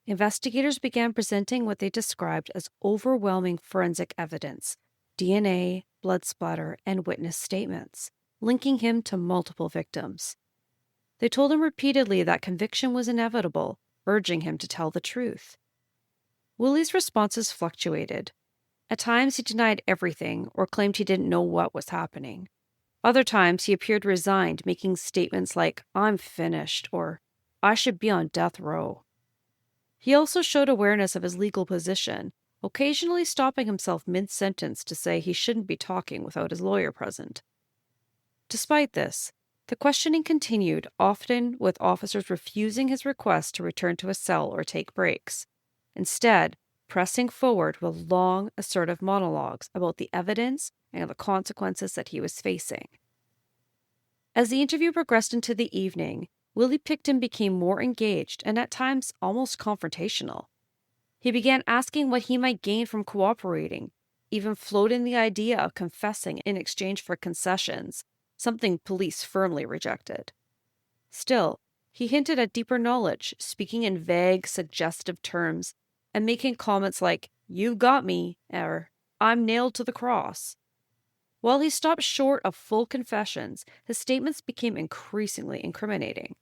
Speaker 1: Investigators began presenting what they described as overwhelming forensic evidence, DNA, blood splatter, and witness statements, linking him to multiple victims. They told him repeatedly that conviction was inevitable, urging him to tell the truth. Willie's responses fluctuated. At times he denied everything or claimed he didn't know what was happening. Other times he appeared resigned, making statements like, "I'm finished," or "I should be on death row." He also showed awareness of his legal position, occasionally stopping himself mid-sentence to say he shouldn't be talking without his lawyer present. Despite this, the questioning continued, often with officers refusing his request to return to a cell or take breaks, instead pressing forward with long, assertive monologues about the evidence and the consequences that he was facing. As the interview progressed into the evening, Willie Pickton became more engaged and at times almost confrontational. He began asking what he might gain from cooperating, even floating the idea of confessing in exchange for concessions, something police firmly rejected. Still, he hinted at deeper knowledge, speaking in vague, suggestive terms, and making comments like, "You've got me," or "I'm nailed to the cross." While he stopped short of full confessions, his statements became increasingly incriminating.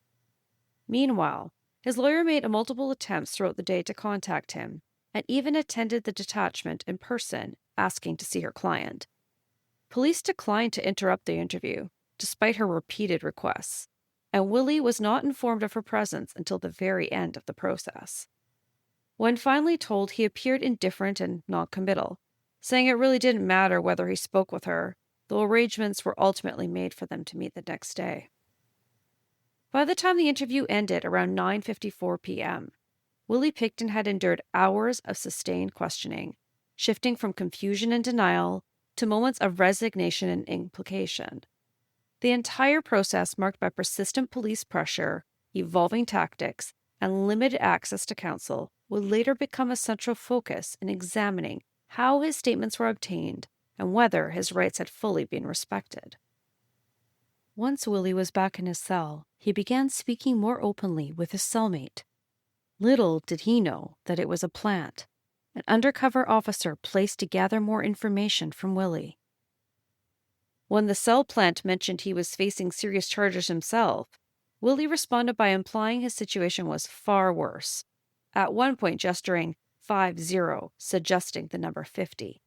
Speaker 1: Meanwhile, his lawyer made multiple attempts throughout the day to contact him, and even attended the detachment in person, asking to see her client. Police declined to interrupt the interview, despite her repeated requests, and Willie was not informed of her presence until the very end of the process. When finally told, he appeared indifferent and non-committal, saying it really didn't matter whether he spoke with her, though arrangements were ultimately made for them to meet the next day. By the time the interview ended around 9:54 p.m., Willie Pickton had endured hours of sustained questioning, shifting from confusion and denial to moments of resignation and implication. The entire process marked by persistent police pressure, evolving tactics, and limited access to counsel would later become a central focus in examining how his statements were obtained and whether his rights had fully been respected. Once Willie was back in his cell, he began speaking more openly with his cellmate. Little did he know that it was a plant an undercover officer placed to gather more information from Willie. When the cell plant mentioned he was facing serious charges himself, Willie responded by implying his situation was far worse, at one point gesturing 50, suggesting the number 50.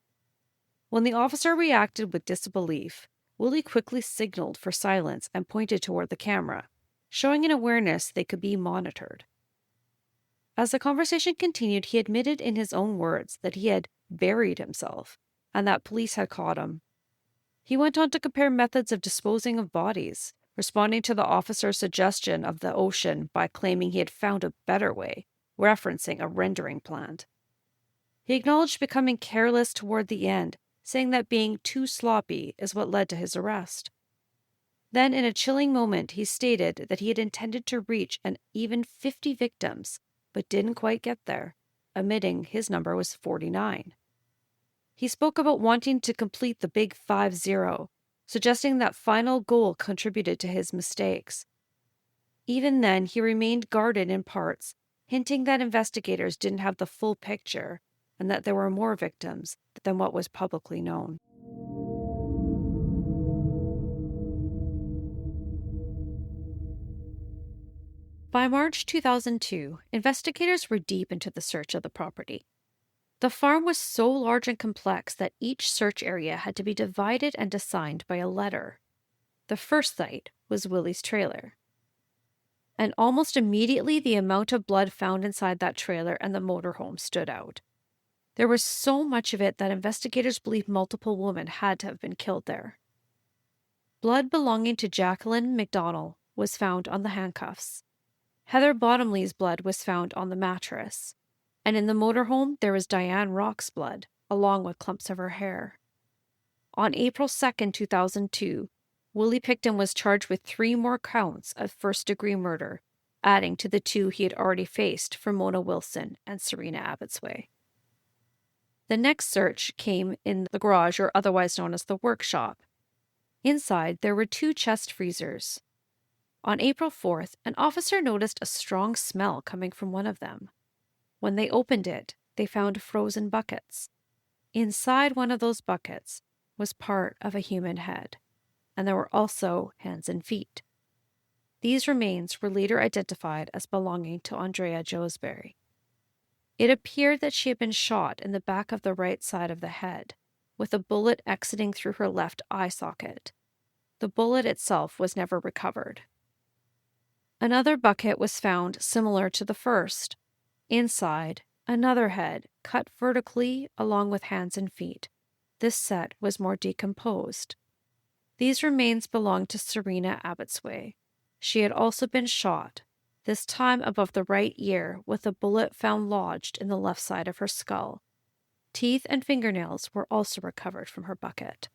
Speaker 1: When the officer reacted with disbelief, Willie quickly signaled for silence and pointed toward the camera, showing an awareness they could be monitored. As the conversation continued, he admitted in his own words that he had buried himself and that police had caught him. He went on to compare methods of disposing of bodies, responding to the officer's suggestion of the ocean by claiming he had found a better way, referencing a rendering plant. He acknowledged becoming careless toward the end, saying that being too sloppy is what led to his arrest. Then, in a chilling moment, he stated that he had intended to reach an even 50 victims, but didn't quite get there, admitting his number was 49. He spoke about wanting to complete the big 50, suggesting that final goal contributed to his mistakes. Even then, he remained guarded in parts, hinting that investigators didn't have the full picture and that there were more victims than what was publicly known. By March 2002, investigators were deep into the search of the property. The farm was so large and complex that each search area had to be divided and assigned by a letter. The first site was Willie's trailer. And almost immediately, the amount of blood found inside that trailer and the motorhome stood out. There was so much of it that investigators believed multiple women had to have been killed there. Blood belonging to Jacqueline McDonald was found on the handcuffs. Heather Bottomley's blood was found on the mattress. And in the motorhome, there was Diane Rock's blood, along with clumps of her hair. On April 2, 2002, Willie Pickton was charged with 3 more counts of first-degree murder, adding to the 2 he had already faced for Mona Wilson and Serena Abbotsway. The next search came in the garage, or otherwise known as the workshop. Inside, there were 2 chest freezers. On April 4th, an officer noticed a strong smell coming from one of them. When they opened it, they found frozen buckets. Inside one of those buckets was part of a human head, and there were also hands and feet. These remains were later identified as belonging to Andrea Josbury. It appeared that she had been shot in the back of the right side of the head, with a bullet exiting through her left eye socket. The bullet itself was never recovered. Another bucket was found similar to the first. Inside, another head, cut vertically along with hands and feet. This set was more decomposed. These remains belonged to Serena Abbotsway. She had also been shot, this time above the right ear, with a bullet found lodged in the left side of her skull. Teeth and fingernails were also recovered from her bucket.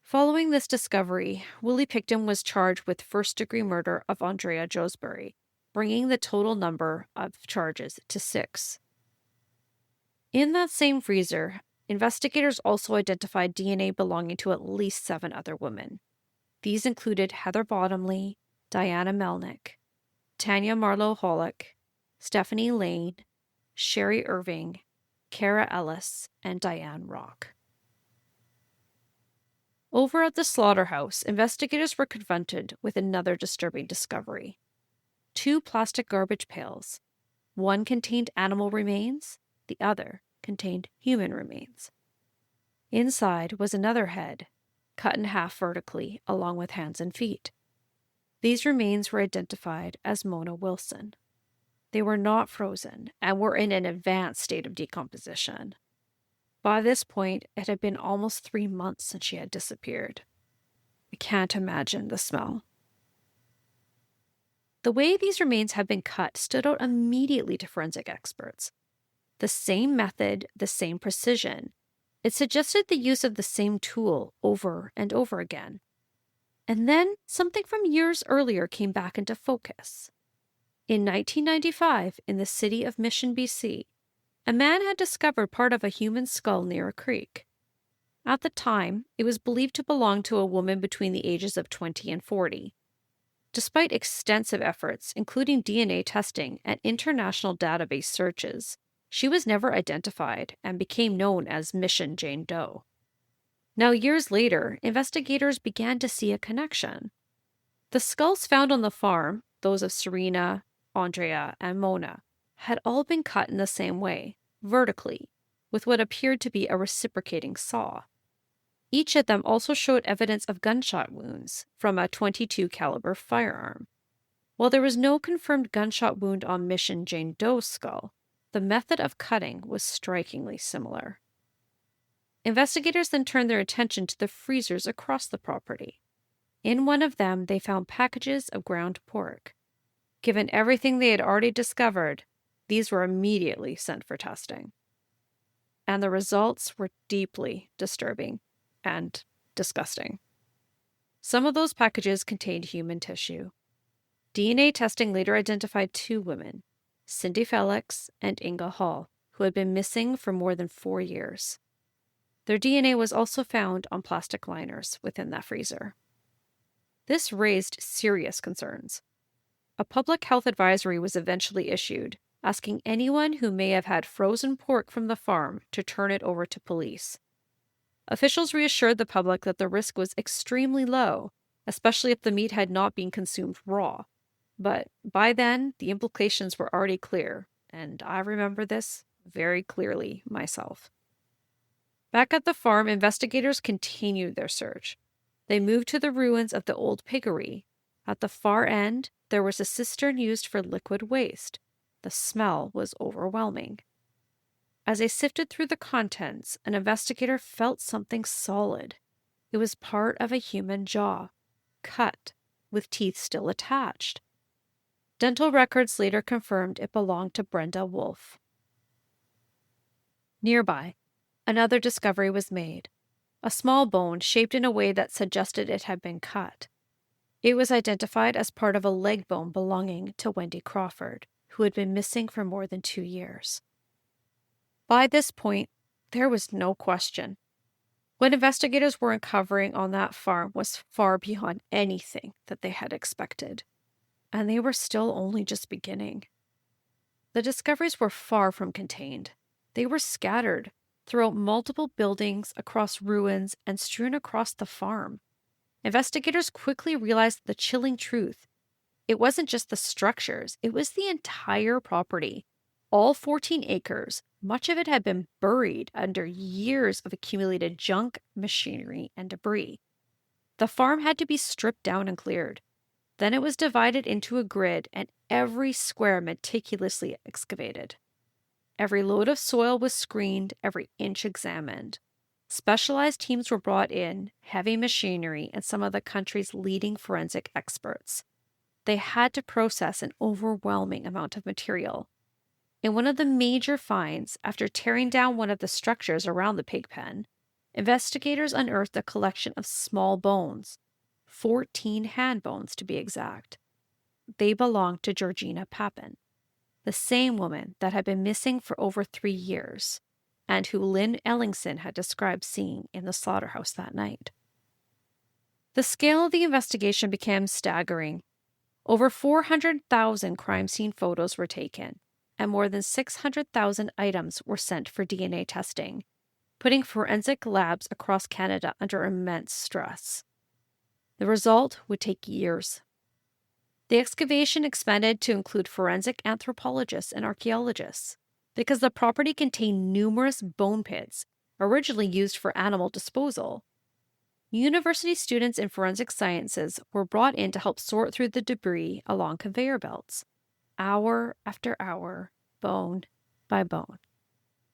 Speaker 1: Following this discovery, Willie Pickton was charged with first-degree murder of Andrea Josbury, bringing the total number of charges to 6. In that same freezer, investigators also identified DNA belonging to at least 7 other women. These included Heather Bottomley, Diana Melnick, Tanya Marlowe Hollick, Stephanie Lane, Sherry Irving, Kara Ellis, and Diane Rock. Over at the slaughterhouse, investigators were confronted with another disturbing discovery. 2 plastic garbage pails. One contained animal remains, the other contained human remains. Inside was another head, cut in half vertically, along with hands and feet. These remains were identified as Mona Wilson. They were not frozen and were in an advanced state of decomposition. By this point, it had been almost 3 months since she had disappeared. I can't imagine the smell. The way these remains had been cut stood out immediately to forensic experts. The same method, the same precision. It suggested the use of the same tool over and over again. And then something from years earlier came back into focus. In 1995, in the city of Mission, BC, a man had discovered part of a human skull near a creek. At the time, it was believed to belong to a woman between the ages of 20 and 40. Despite extensive efforts, including DNA testing and international database searches, she was never identified and became known as Mission Jane Doe. Now, years later, investigators began to see a connection. The skulls found on the farm, those of Serena, Andrea, and Mona, had all been cut in the same way, vertically, with what appeared to be a reciprocating saw. Each of them also showed evidence of gunshot wounds from a .22 caliber firearm. While there was no confirmed gunshot wound on Mission Jane Doe's skull, the method of cutting was strikingly similar. Investigators then turned their attention to the freezers across the property. In one of them, they found packages of ground pork. Given everything they had already discovered, these were immediately sent for testing. And the results were deeply disturbing and disgusting. Some of those packages contained human tissue. DNA testing later identified 2 women, Cindy Felix and Inga Hall, who had been missing for more than 4 years. Their DNA was also found on plastic liners within that freezer. This raised serious concerns. A public health advisory was eventually issued, asking anyone who may have had frozen pork from the farm to turn it over to police. Officials reassured the public that the risk was extremely low, especially if the meat had not been consumed raw. But by then, the implications were already clear, and I remember this very clearly myself. Back at the farm, investigators continued their search. They moved to the ruins of the old piggery. At the far end, there was a cistern used for liquid waste. The smell was overwhelming. As they sifted through the contents, an investigator felt something solid. It was part of a human jaw, cut, with teeth still attached. Dental records later confirmed it belonged to Brenda Wolfe. Nearby, another discovery was made. A small bone shaped in a way that suggested it had been cut. It was identified as part of a leg bone belonging to Wendy Crawford, who had been missing for more than 2 years. By this point, there was no question. What investigators were uncovering on that farm was far beyond anything that they had expected, and they were still only just beginning. The discoveries were far from contained. They were scattered throughout multiple buildings, across ruins, and strewn across the farm. Investigators quickly realized the chilling truth. It wasn't just the structures, it was the entire property. All 14 acres, much of it had been buried under years of accumulated junk, machinery, and debris. The farm had to be stripped down and cleared. Then it was divided into a grid and every square meticulously excavated. Every load of soil was screened, every inch examined. Specialized teams were brought in, heavy machinery, and some of the country's leading forensic experts. They had to process an overwhelming amount of material. In one of the major finds, after tearing down one of the structures around the pig pen, investigators unearthed a collection of small bones, 14 hand bones to be exact. They belonged to Georgina Papin, the same woman that had been missing for over 3 years, and who Lynn Ellingson had described seeing in the slaughterhouse that night. The scale of the investigation became staggering. Over 400,000 crime scene photos were taken, and more than 600,000 items were sent for DNA testing, putting forensic labs across Canada under immense stress. The result would take years. The excavation expanded to include forensic anthropologists and archaeologists, because the property contained numerous bone pits, originally used for animal disposal. University students in forensic sciences were brought in to help sort through the debris along conveyor belts, hour after hour, bone by bone.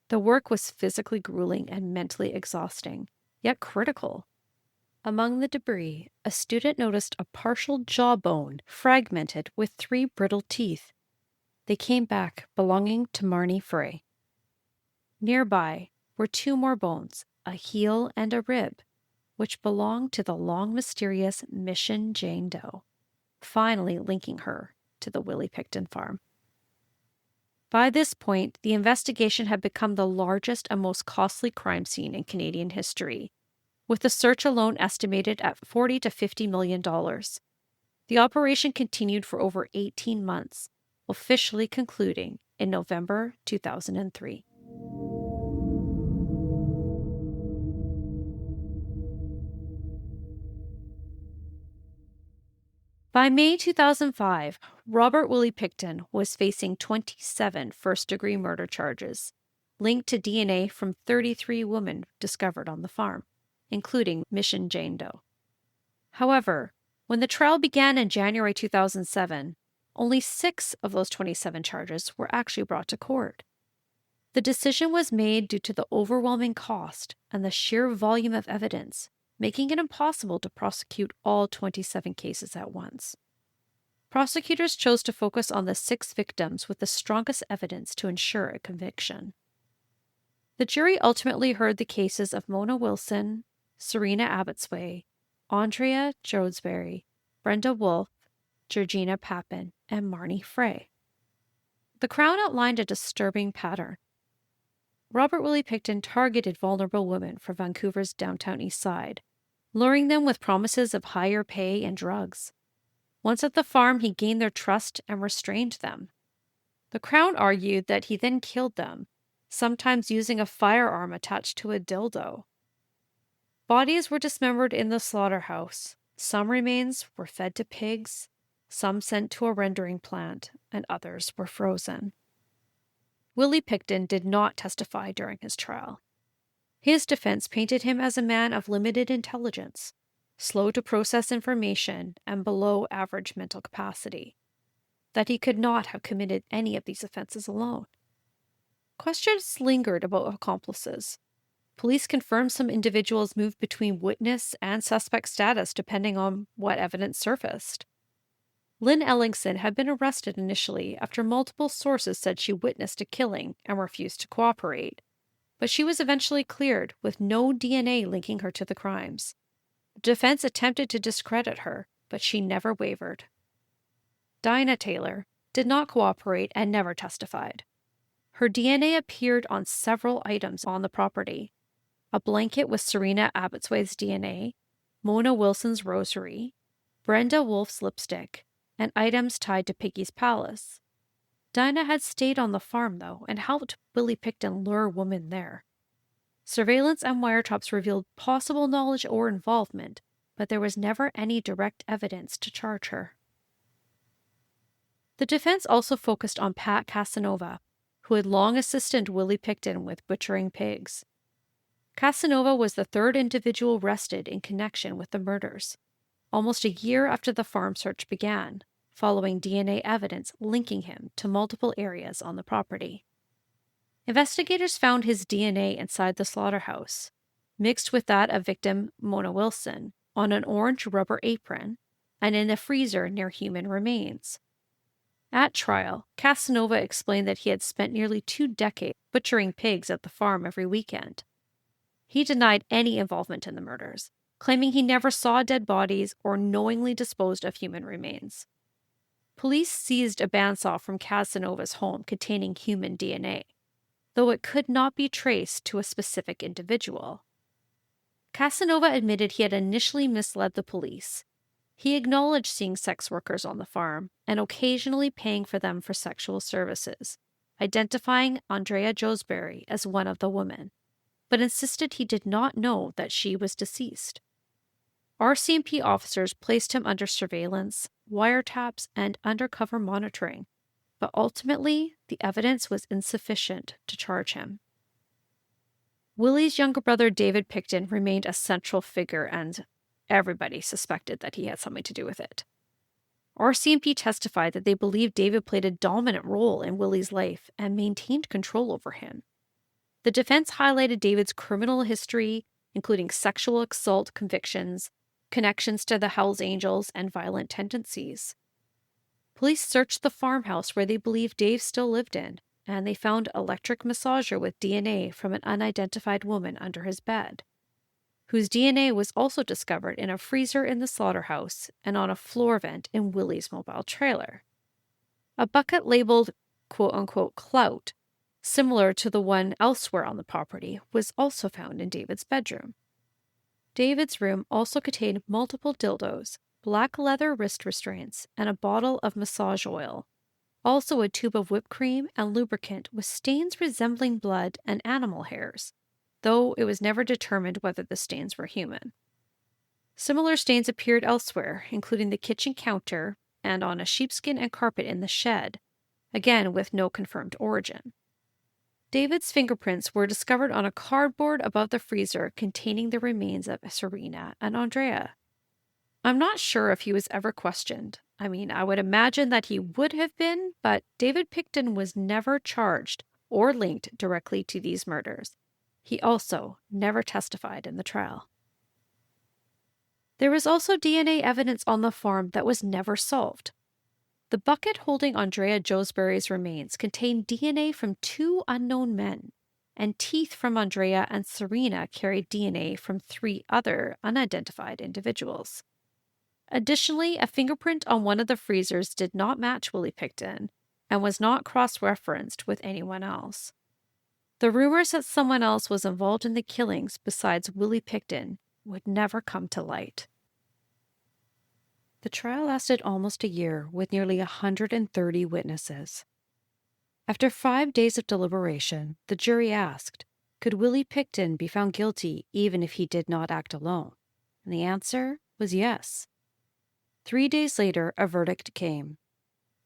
Speaker 1: The work was physically grueling and mentally exhausting, yet critical. Among the debris, a student noticed a partial jawbone fragmented with 3 brittle teeth. They came back belonging to Marnie Frey. Nearby were 2 more bones, a heel and a rib, which belonged to the long mysterious Mission Jane Doe, finally linking her to the Willie Pickton farm. By this point, the investigation had become the largest and most costly crime scene in Canadian history, with the search alone estimated at $40 to $50 million. The operation continued for over 18 months, officially concluding in November 2003. By May 2005, Robert Willie Pickton was facing 27 first-degree murder charges, linked to DNA from 33 women discovered on the farm, including Mission Jane Doe. However, when the trial began in January 2007, only 6 of those 27 charges were actually brought to court. The decision was made due to the overwhelming cost and the sheer volume of evidence, making it impossible to prosecute all 27 cases at once. Prosecutors chose to focus on the 6 victims with the strongest evidence to ensure a conviction. The jury ultimately heard the cases of Mona Wilson, Serena Abbotsway, Andrea Jodesbury, Brenda Wolfe, Georgina Papin, and Marnie Frey. The Crown outlined a disturbing pattern. Robert Willie Pickton targeted vulnerable women from Vancouver's downtown east side, luring them with promises of higher pay and drugs. Once at the farm, he gained their trust and restrained them. The Crown argued that he then killed them, sometimes using a firearm attached to a dildo. Bodies were dismembered in the slaughterhouse. Some remains were fed to pigs, some sent to a rendering plant, and others were frozen. Willie Pickton did not testify during his trial. His defense painted him as a man of limited intelligence, slow to process information, and below average mental capacity, that he could not have committed any of these offenses alone. Questions lingered about accomplices. Police confirmed some individuals moved between witness and suspect status depending on what evidence surfaced. Lynn Ellingson had been arrested initially after multiple sources said she witnessed a killing and refused to cooperate, but she was eventually cleared with no DNA linking her to the crimes. The defense attempted to discredit her, but she never wavered. Dinah Taylor did not cooperate and never testified. Her DNA appeared on several items on the property: a blanket with Serena Abbotsway's DNA, Mona Wilson's rosary, Brenda Wolfe's lipstick, and items tied to Piggy's palace. Dinah had stayed on the farm, though, and helped Willie Pickton lure women there. Surveillance and wiretaps revealed possible knowledge or involvement, but there was never any direct evidence to charge her. The defense also focused on Pat Casanova, who had long assisted Willie Pickton with butchering pigs. Casanova was the 3rd individual arrested in connection with the murders, almost a year after the farm search began, following DNA evidence linking him to multiple areas on the property. Investigators found his DNA inside the slaughterhouse, mixed with that of victim Mona Wilson, on an orange rubber apron and in a freezer near human remains. At trial, Casanova explained that he had spent nearly 2 decades butchering pigs at the farm every weekend. He denied any involvement in the murders, claiming he never saw dead bodies or knowingly disposed of human remains. Police seized a bandsaw from Casanova's home containing human DNA, though it could not be traced to a specific individual. Casanova admitted he had initially misled the police. He acknowledged seeing sex workers on the farm and occasionally paying for them for sexual services, identifying Andrea Jodesbury as one of the women, but insisted he did not know that she was deceased. RCMP officers placed him under surveillance, wiretaps, and undercover monitoring, but ultimately the evidence was insufficient to charge him. Willie's younger brother, David Pickton, remained a central figure, and everybody suspected that he had something to do with it. RCMP testified that they believed David played a dominant role in Willie's life and maintained control over him. The defense highlighted David's criminal history, including sexual assault convictions, connections to the Hells Angels, and violent tendencies. Police searched the farmhouse where they believed Dave still lived in, and they found electric massager with DNA from an unidentified woman under his bed, whose DNA was also discovered in a freezer in the slaughterhouse and on a floor vent in Willie's mobile trailer. A bucket labeled quote-unquote clout, similar to the one elsewhere on the property, was also found in David's bedroom. David's room also contained multiple dildos, black leather wrist restraints, and a bottle of massage oil, also a tube of whipped cream and lubricant with stains resembling blood and animal hairs, though it was never determined whether the stains were human. Similar stains appeared elsewhere, including the kitchen counter and on a sheepskin and carpet in the shed, again with no confirmed origin. David's fingerprints were discovered on a cardboard above the freezer containing the remains of Serena and Andrea. I'm not sure if he was ever questioned. I would imagine that he would have been, but David Pickton was never charged or linked directly to these murders. He also never testified in the trial. There was also DNA evidence on the farm that was never solved. The bucket holding Andrea Joesbury's remains contained DNA from 2 unknown men, and teeth from Andrea and Serena carried DNA from 3 other unidentified individuals. Additionally, a fingerprint on one of the freezers did not match Willie Pickton and was not cross-referenced with anyone else. The rumors that someone else was involved in the killings besides Willie Pickton would never come to light. The trial lasted almost a year with nearly 130 witnesses. After 5 days of deliberation, the jury asked, could Willie Pickton be found guilty even if he did not act alone? And the answer was yes. 3 days later, a verdict came.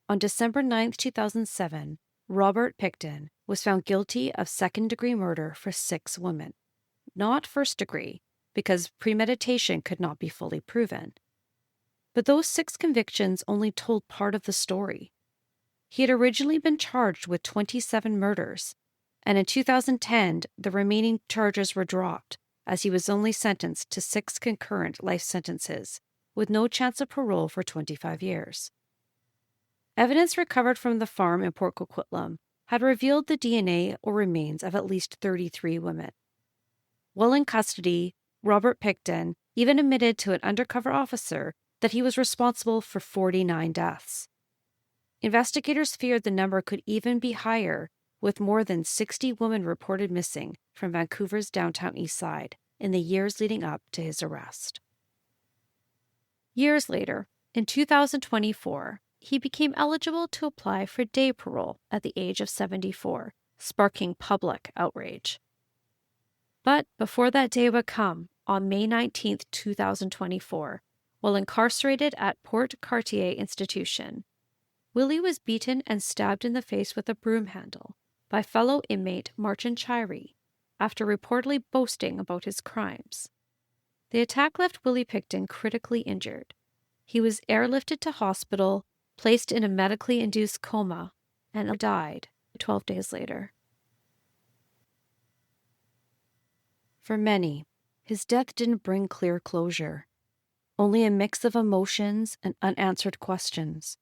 Speaker 1: On December 9, 2007, Robert Pickton was found guilty of second-degree murder for 6 women. Not first degree, because premeditation could not be fully proven. But those 6 convictions only told part of the story. He had originally been charged with 27 murders, and in 2010, the remaining charges were dropped, as he was only sentenced to 6 concurrent life sentences, with no chance of parole for 25 years. Evidence recovered from the farm in Port Coquitlam had revealed the DNA or remains of at least 33 women. While in custody, Robert Pickton even admitted to an undercover officer that he was responsible for 49 deaths. Investigators feared the number could even be higher, with more than 60 women reported missing from Vancouver's downtown east side in the years leading up to his arrest. Years later, in 2024, he became eligible to apply for day parole at the age of 74, sparking public outrage. But before that day would come, on May 19, 2024, while incarcerated at Port Cartier Institution, Willie was beaten and stabbed in the face with a broom handle by fellow inmate Martin Inqiry after reportedly boasting about his crimes. The attack left Willie Pickton critically injured. He was airlifted to hospital, placed in a medically induced coma, and died 12 days later. For many, his death didn't bring clear closure, only a mix of emotions and unanswered questions,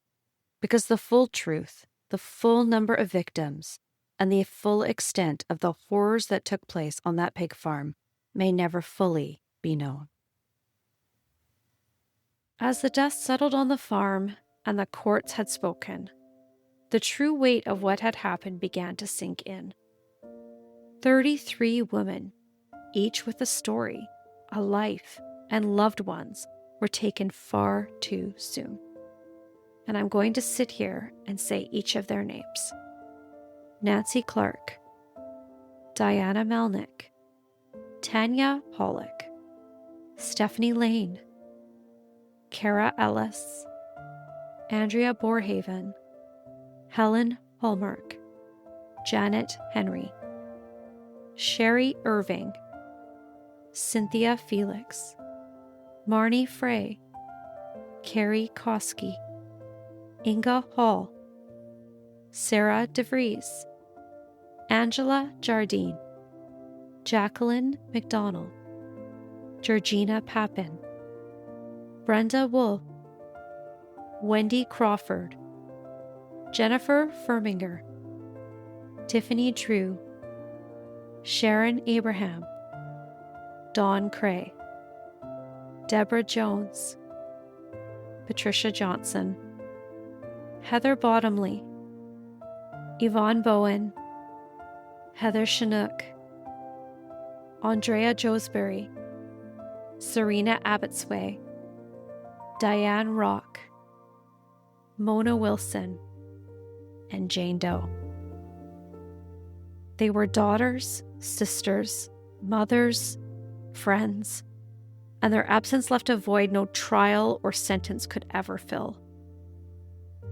Speaker 1: because the full truth, the full number of victims, and the full extent of the horrors that took place on that pig farm may never fully be known. As the dust settled on the farm and the courts had spoken, the true weight of what had happened began to sink in. 33 women, each with a story, a life, and loved ones, were taken far too soon. And I'm going to sit here and say each of their names. Nancy Clark, Diana Melnick, Tanya Pollock, Stephanie Lane, Kara Ellis, Andrea Borehaven, Helen Hallmark, Janet Henry, Sherry Irving, Cynthia Felix, Marnie Frey, Carrie Koski, Inga Hall, Sarah DeVries, Angela Jardine, Jacqueline McDonald, Georgina Papin, Brenda Wolf, Wendy Crawford, Jennifer Firminger, Tiffany Drew, Sharon Abraham, Dawn Cray, Deborah Jones, Patricia Johnson, Heather Bottomley, Yvonne Bowen, Heather Chinook, Andrea Josbury, Serena Abbotsway, Diane Rock, Mona Wilson, and Jane Doe. They were daughters, sisters, mothers, friends, and their absence left a void no trial or sentence could ever fill.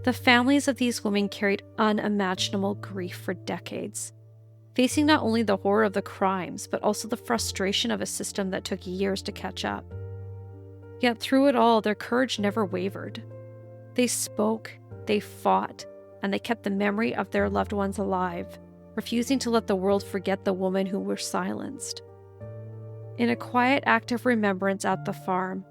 Speaker 1: The families of these women carried unimaginable grief for decades, facing not only the horror of the crimes, but also the frustration of a system that took years to catch up. Yet through it all, their courage never wavered. They spoke, they fought, and they kept the memory of their loved ones alive, refusing to let the world forget the women who were silenced. In a quiet act of remembrance at the farm,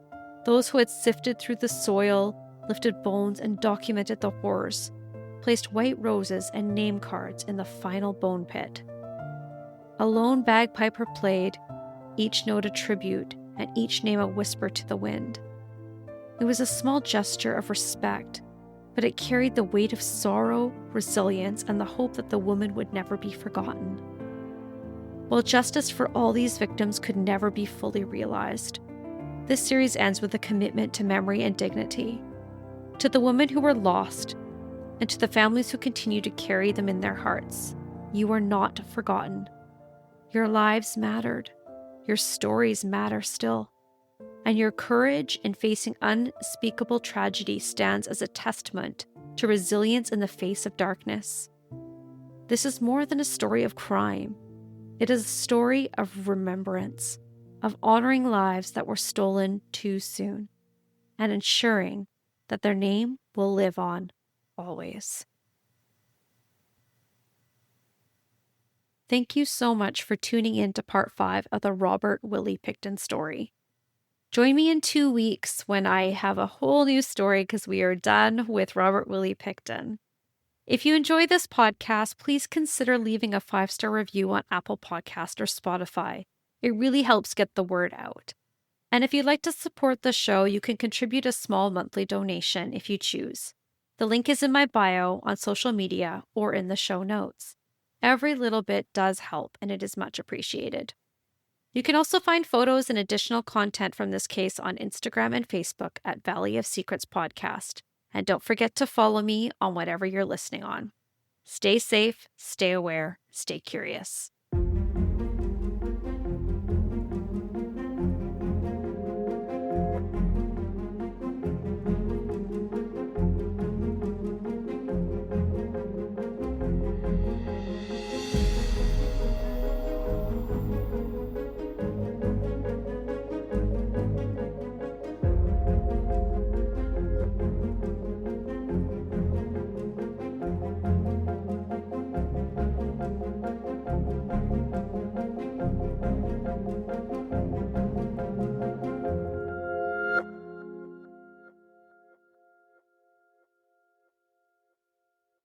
Speaker 1: those who had sifted through the soil, lifted bones, and documented the horrors, placed white roses and name cards in the final bone pit. A lone bagpiper played, each note a tribute, and each name a whisper to the wind. It was a small gesture of respect, but it carried the weight of sorrow, resilience, and the hope that the woman would never be forgotten. While justice for all these victims could never be fully realized, this series ends with a commitment to memory and dignity. To the women who were lost, and to the families who continue to carry them in their hearts, you are not forgotten. Your lives mattered. Your stories matter still. And your courage in facing unspeakable tragedy stands as a testament to resilience in the face of darkness. This is more than a story of crime. It is a story of remembrance, of honoring lives that were stolen too soon, and ensuring that their name will live on always. Thank you so much for tuning in to part 5 of the Robert Willie Pickton story. Join me in 2 weeks when I have a whole new story because we are done with Robert Willie Pickton. If you enjoy this podcast, please consider leaving a 5-star review on Apple Podcast or Spotify. It really helps get the word out. And if you'd like to support the show, you can contribute a small monthly donation if you choose. The link is in my bio on social media or in the show notes. Every little bit does help, and it is much appreciated. You can also find photos and additional content from this case on Instagram and Facebook at Valley of Secrets Podcast. And don't forget to follow me on whatever you're listening on. Stay safe, stay aware, stay curious.